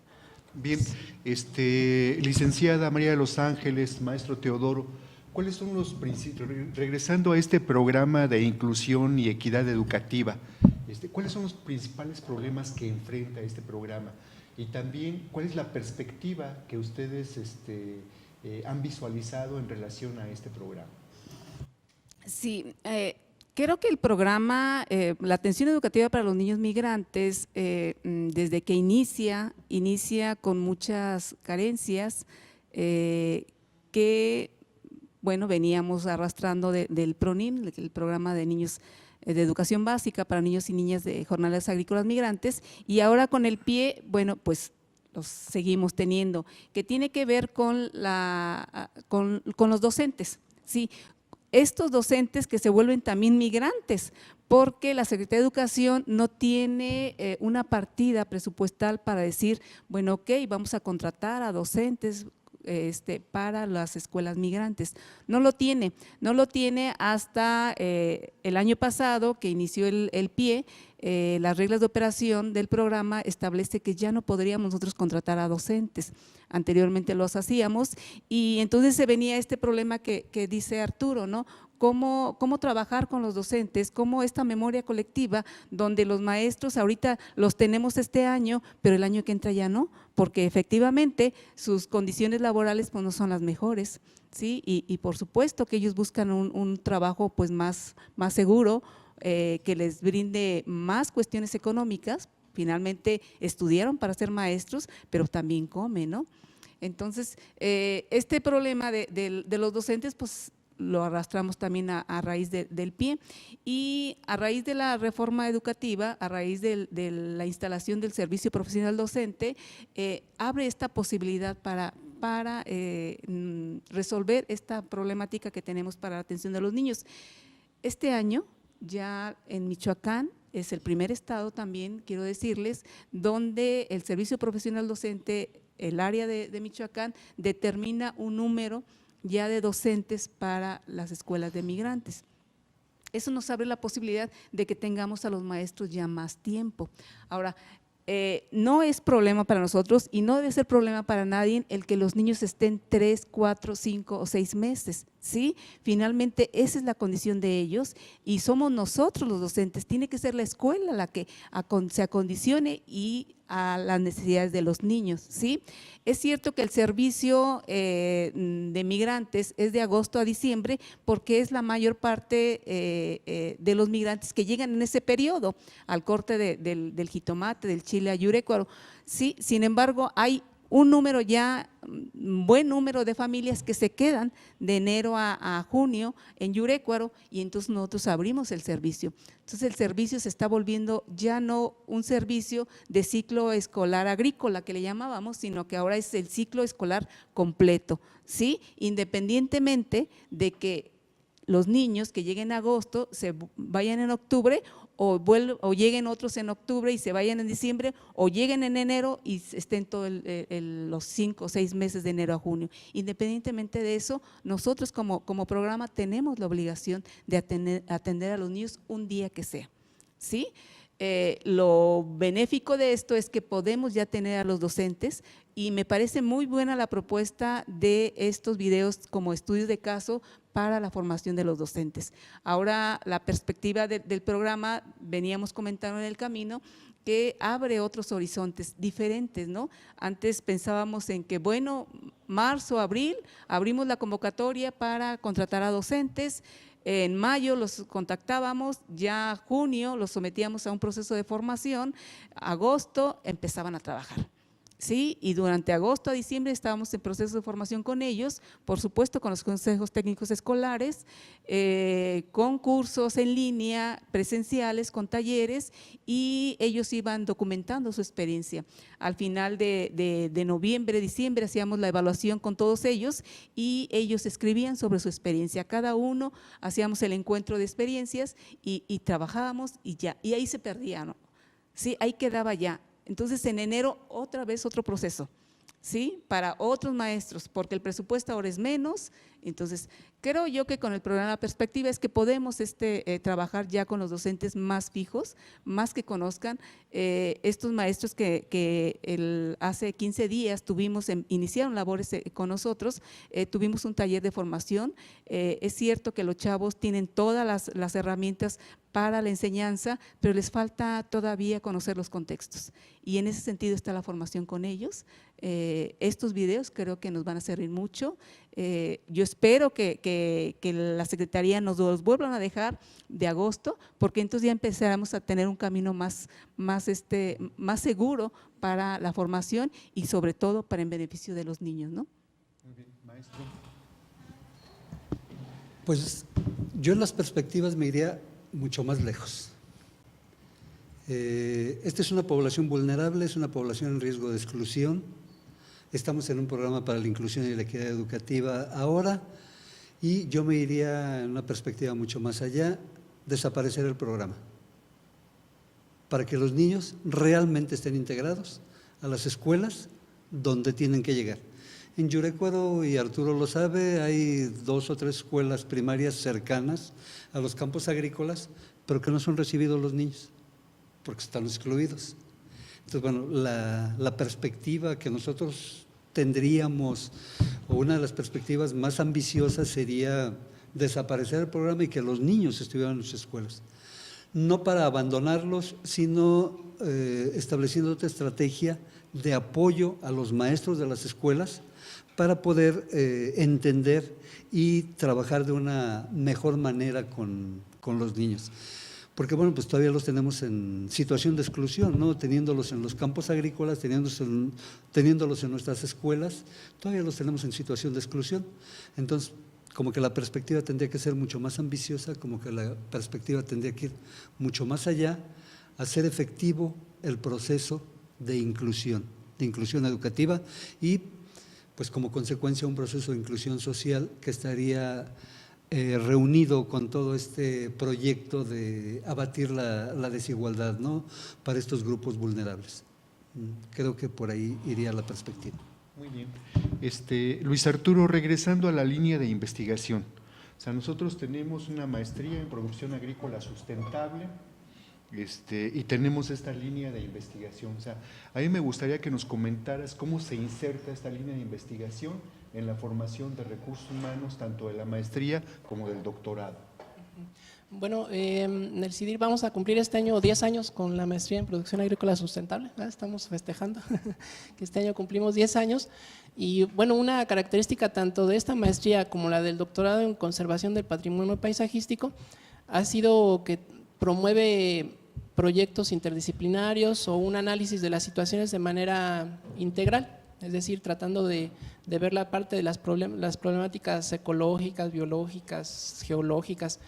S3: Bien, licenciada María de los Ángeles, maestro Teodoro, ¿cuáles son los principios, regresando a este programa de inclusión y equidad educativa, cuáles son los principales problemas que enfrenta este programa? Y también, ¿cuál es la perspectiva que ustedes han visualizado en relación a este programa?
S5: Sí, creo que el programa, la atención educativa para los niños migrantes, desde que inicia con muchas carencias que, bueno, veníamos arrastrando del PRONIM, el programa de niños de educación básica para niños y niñas de jornales agrícolas migrantes, y ahora con el PIE, bueno, pues los seguimos teniendo, que tiene que ver con los docentes, ¿sí? Estos docentes que se vuelven también migrantes, porque la Secretaría de Educación no tiene una partida presupuestal para decir, bueno, ok, vamos a contratar a docentes para las escuelas migrantes. No lo tiene hasta el año pasado, que inició el PIE. Las reglas de operación del programa establece que ya no podríamos nosotros contratar a docentes. Anteriormente los hacíamos, y entonces se venía este problema que dice Arturo, ¿no? Cómo trabajar con los docentes, cómo esta memoria colectiva, donde los maestros ahorita los tenemos este año, pero el año que entra ya no, porque efectivamente sus condiciones laborales pues no son las mejores, ¿sí? Y por supuesto que ellos buscan un trabajo pues más seguro, que les brinde más cuestiones económicas. Finalmente estudiaron para ser maestros, pero también comen, ¿no? Entonces, este problema de los docentes, pues lo arrastramos también a raíz del PIE, y a raíz de la reforma educativa, a raíz de la instalación del servicio profesional docente, abre esta posibilidad para resolver esta problemática que tenemos para la atención de los niños. Este año, ya en Michoacán, es el primer estado también, quiero decirles, donde el servicio profesional docente, el área de Michoacán, determina un número ya de docentes para las escuelas de migrantes. Eso nos abre la posibilidad de que tengamos a los maestros ya más tiempo. Ahora, no es problema para nosotros y no debe ser problema para nadie el que los niños estén 3, 4, 5 o 6 meses, ¿sí? Finalmente esa es la condición de ellos y somos nosotros los docentes, tiene que ser la escuela la que se acondicione y a las necesidades de los niños, ¿sí? Es cierto que el servicio de migrantes es de agosto a diciembre porque es la mayor parte de los migrantes que llegan en ese periodo, al corte del jitomate, del chile a Yurecuaro, ¿sí? Sin embargo, hay un número ya, buen número de familias que se quedan de enero a junio en Yurecuaro y entonces nosotros abrimos el servicio. Entonces el servicio se está volviendo ya no un servicio de ciclo escolar agrícola que le llamábamos, sino que ahora es el ciclo escolar completo, ¿sí? Independientemente de que los niños que lleguen en agosto se vayan en octubre o lleguen otros en octubre y se vayan en diciembre, o lleguen en enero y estén todos los 5 o 6 meses de enero a junio. Independientemente de eso, nosotros como programa tenemos la obligación de atender a los niños un día que sea, ¿sí? Lo benéfico de esto es que podemos ya tener a los docentes y me parece muy buena la propuesta de estos videos como estudios de caso para la formación de los docentes. Ahora la perspectiva del programa, veníamos comentando en el camino, que abre otros horizontes diferentes, ¿no? Antes pensábamos en que, bueno, marzo, abril, abrimos la convocatoria para contratar a docentes. En mayo los contactábamos, ya junio los sometíamos a un proceso de formación, agosto empezaban a trabajar, ¿sí? Y durante agosto a diciembre estábamos en proceso de formación con ellos, por supuesto con los consejos técnicos escolares, con cursos en línea, presenciales, con talleres, y ellos iban documentando su experiencia. Al final de noviembre, diciembre hacíamos la evaluación con todos ellos y ellos escribían sobre su experiencia. Cada uno hacíamos el encuentro de experiencias y trabajábamos y ya, y ahí se perdía, ¿no? Sí, ahí quedaba ya. Entonces, en enero, otra vez otro proceso, ¿sí? Para otros maestros, porque el presupuesto ahora es menos. Entonces, creo yo que con el programa La Perspectiva es que podemos trabajar ya con los docentes más fijos, más que conozcan estos maestros que hace 15 días iniciaron labores con nosotros, tuvimos un taller de formación. Es cierto que los chavos tienen todas las herramientas para la enseñanza, pero les falta todavía conocer los contextos y en ese sentido está la formación con ellos. Estos videos creo que nos van a servir mucho. Yo espero que la Secretaría nos los vuelvan a dejar de agosto, porque entonces ya empezaremos a tener un camino más seguro para la formación y sobre todo para en beneficio de los niños, ¿no?
S3: Muy bien, maestro.
S6: Pues yo en las perspectivas me iría mucho más lejos. Esta es una población vulnerable, es una población en riesgo de exclusión. Estamos en un programa para la inclusión y la equidad educativa ahora y yo me iría en una perspectiva mucho más allá, desaparecer el programa para que los niños realmente estén integrados a las escuelas donde tienen que llegar. En Yurecuaro, y Arturo lo sabe, hay 2 o 3 escuelas primarias cercanas a los campos agrícolas, pero que no son recibidos los niños porque están excluidos. Entonces, bueno, la perspectiva que nosotros tendríamos, o una de las perspectivas más ambiciosas sería desaparecer el programa y que los niños estuvieran en las escuelas. No para abandonarlos, sino estableciendo otra estrategia de apoyo a los maestros de las escuelas para poder entender y trabajar de una mejor manera con los niños. Porque bueno, pues todavía los tenemos en situación de exclusión, ¿no? Teniéndolos en los campos agrícolas, teniéndolos en nuestras escuelas, todavía los tenemos en situación de exclusión. Entonces, como que la perspectiva tendría que ser mucho más ambiciosa, como que la perspectiva tendría que ir mucho más allá, hacer efectivo el proceso de inclusión educativa y pues como consecuencia un proceso de inclusión social que estaría reunido con todo este proyecto de abatir la desigualdad, ¿no? Para estos grupos vulnerables. Creo que por ahí iría la perspectiva.
S3: Muy bien. Luis Arturo, regresando a la línea de investigación, o sea, nosotros tenemos una maestría en producción agrícola sustentable y tenemos esta línea de investigación. O sea, a mí me gustaría que nos comentaras cómo se inserta esta línea de investigación en la formación de recursos humanos, tanto de la maestría como del doctorado.
S4: Bueno, en el CIDIR vamos a cumplir este año 10 años con la maestría en producción agrícola sustentable. Estamos festejando que este año cumplimos 10 años. Y bueno, una característica tanto de esta maestría como la del doctorado en conservación del patrimonio paisajístico ha sido que promueve proyectos interdisciplinarios o un análisis de las situaciones de manera integral, es decir, tratando de ver la parte de las problemáticas ecológicas, biológicas, geológicas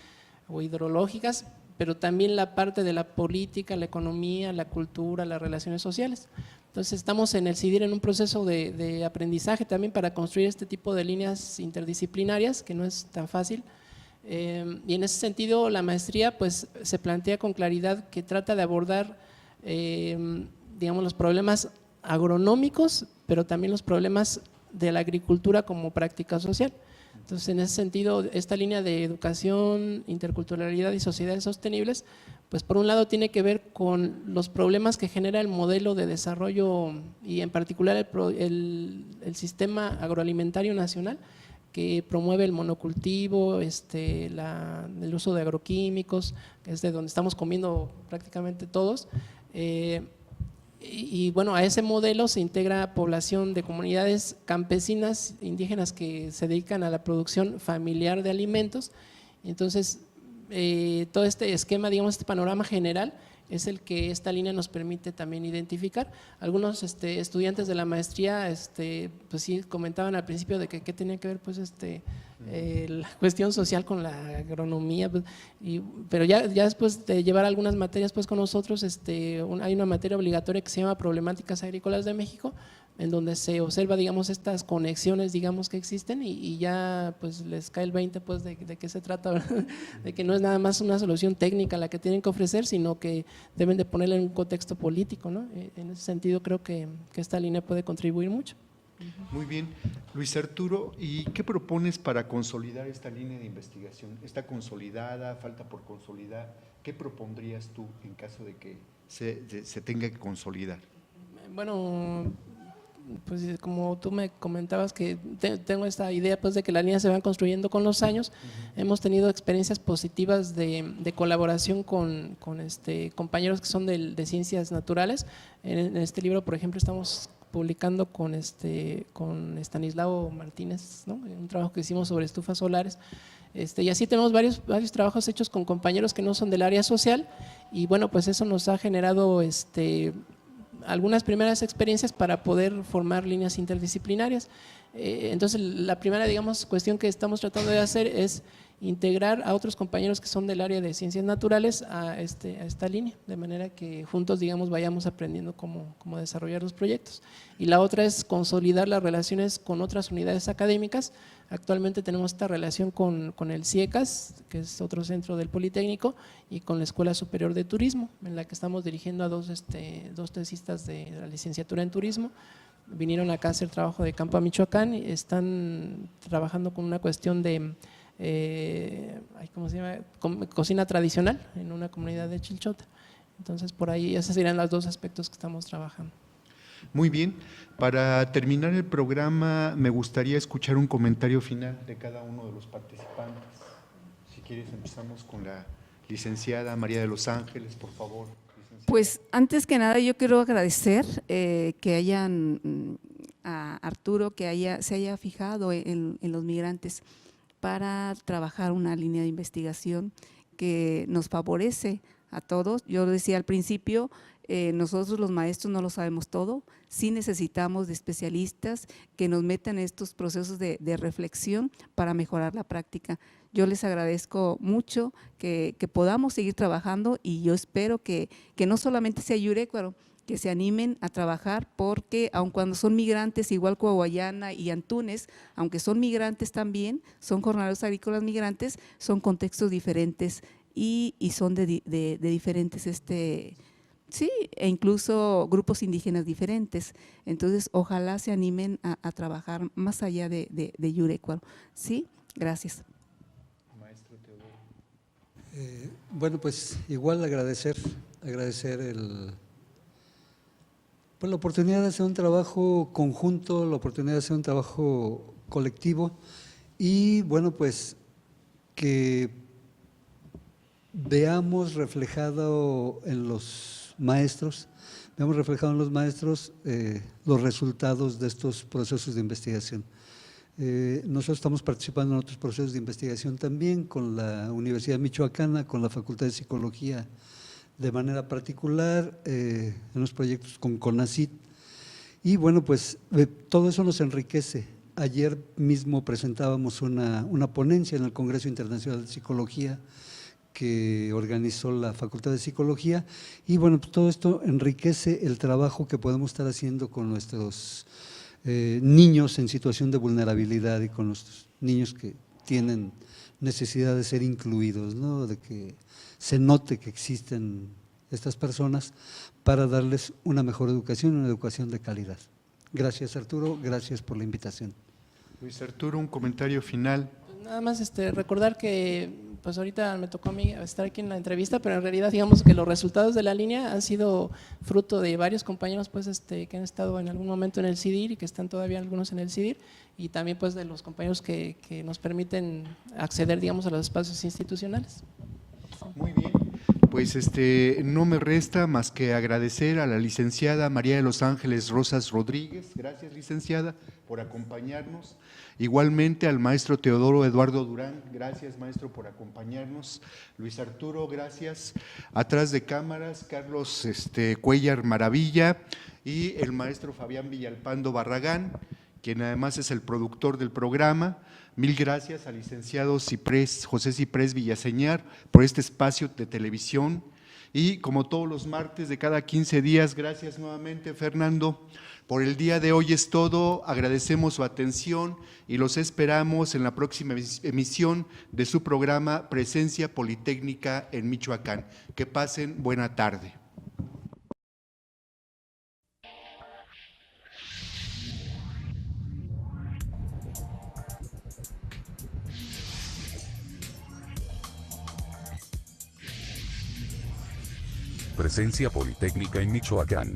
S4: o hidrológicas, pero también la parte de la política, la economía, la cultura, las relaciones sociales. Entonces estamos en el CIDIR en un proceso de aprendizaje también para construir este tipo de líneas interdisciplinarias, que no es tan fácil. Y en ese sentido la maestría pues se plantea con claridad que trata de abordar digamos los problemas agronómicos, pero también los problemas de la agricultura como práctica social. Entonces, en ese sentido, esta línea de educación, interculturalidad y sociedades sostenibles, pues por un lado tiene que ver con los problemas que genera el modelo de desarrollo y en particular el sistema agroalimentario nacional, que promueve el monocultivo, el uso de agroquímicos, que es de donde estamos comiendo prácticamente todos. Y bueno, a ese modelo se integra población de comunidades campesinas, indígenas que se dedican a la producción familiar de alimentos. Entonces, todo este esquema, digamos, este panorama general es el que esta línea nos permite también identificar. Algunos estudiantes de la maestría pues sí comentaban al principio de que qué tenía que ver pues la cuestión social con la agronomía, pues, pero ya después de llevar algunas materias pues con nosotros, hay una materia obligatoria que se llama Problemáticas Agrícolas de México, en donde se observa, digamos, estas conexiones, digamos, que existen y ya pues les cae el 20 pues de qué se trata, ¿verdad? De que no es nada más una solución técnica la que tienen que ofrecer, sino que deben de ponerla en un contexto político, ¿no? En ese sentido creo que esta línea puede contribuir mucho.
S3: Muy bien. Luis Arturo, ¿y qué propones para consolidar esta línea de investigación? ¿Está consolidada? ¿Falta por consolidar? ¿Qué propondrías tú en caso de que se tenga que consolidar?
S4: Bueno, pues como tú me comentabas que tengo esta idea pues de que las líneas se van construyendo con los años. Hemos tenido experiencias positivas de colaboración con compañeros que son de ciencias naturales. En este libro, por ejemplo, estamos publicando con Estanislao Martínez, ¿no? Un trabajo que hicimos sobre estufas solares. Y así tenemos varios trabajos hechos con compañeros que no son del área social y bueno, pues eso nos ha generado algunas primeras experiencias para poder formar líneas interdisciplinarias. Entonces, la primera, digamos, cuestión que estamos tratando de hacer es integrar a otros compañeros que son del área de ciencias naturales a esta línea, de manera que juntos, digamos, vayamos aprendiendo cómo desarrollar los proyectos. Y la otra es consolidar las relaciones con otras unidades académicas. Actualmente tenemos esta relación con el CIECAS, que es otro centro del Politécnico, y con la Escuela Superior de Turismo, en la que estamos dirigiendo a dos tesistas de la licenciatura en turismo. Vinieron acá a hacer trabajo de campo a Michoacán y están trabajando con una cuestión de ¿cómo se llama? Cocina tradicional en una comunidad de Chilchota. Entonces, por ahí esos serían los dos aspectos que estamos trabajando.
S3: Muy bien. Para terminar el programa, me gustaría escuchar un comentario final de cada uno de los participantes. Si quieres, empezamos con la licenciada María de los Ángeles, por favor.
S5: Pues antes que nada yo quiero agradecer que hayan a Arturo que se haya fijado en los migrantes para trabajar una línea de investigación que nos favorece a todos. Yo lo decía al principio, nosotros los maestros no lo sabemos todo, sí necesitamos de especialistas que nos metan en estos procesos de reflexión para mejorar la práctica. Yo les agradezco mucho que podamos seguir trabajando y yo espero que no solamente sea Yurecuaro, que se animen a trabajar porque aun cuando son migrantes, igual Coahuayana y Antunes, aunque son migrantes también, son jornaleros agrícolas migrantes, son contextos diferentes y son de diferentes, sí, e incluso grupos indígenas diferentes. Entonces, ojalá se animen a trabajar más allá de Yurecuaro. ¿Sí? Gracias.
S6: Bueno, pues igual agradecer pues la oportunidad de hacer un trabajo conjunto, la oportunidad de hacer un trabajo colectivo y bueno, pues que veamos reflejado en los maestros, los resultados de estos procesos de investigación. Nosotros estamos participando en otros procesos de investigación también con la Universidad Michoacana, con la Facultad de Psicología de manera particular, en los proyectos con CONACYT, y bueno, pues todo eso nos enriquece. Ayer mismo presentábamos una ponencia en el Congreso Internacional de Psicología que organizó la Facultad de Psicología, y bueno, pues todo esto enriquece el trabajo que podemos estar haciendo con nuestros niños en situación de vulnerabilidad y con los niños que tienen necesidad de ser incluidos, ¿no? De que se note que existen estas personas para darles una mejor educación, una educación de calidad. Gracias, Arturo, gracias por la invitación.
S3: Luis Arturo, un comentario final.
S4: Pues nada más recordar que pues ahorita me tocó a mí estar aquí en la entrevista, pero en realidad digamos que los resultados de la línea han sido fruto de varios compañeros pues que han estado en algún momento en el CIDIR y que están todavía algunos en el CIDIR, y también pues de los compañeros que nos permiten acceder digamos a los espacios institucionales.
S3: Muy bien, pues no me resta más que agradecer a la licenciada María de los Ángeles Rosas Rodríguez, gracias licenciada por acompañarnos, igualmente al maestro Teodoro Eduardo Durán, gracias maestro por acompañarnos, Luis Arturo, gracias, atrás de cámaras Carlos Cuellar Maravilla y el maestro Fabián Villalpando Barragán, quien además es el productor del programa. Mil gracias al licenciado José Ciprés Villaseñar por este espacio de televisión, y como todos los martes de cada 15 días, gracias nuevamente Fernando. Por el día de hoy es todo, agradecemos su atención y los esperamos en la próxima emisión de su programa Presencia Politécnica en Michoacán. Que pasen buena tarde.
S1: Presencia Politécnica en Michoacán.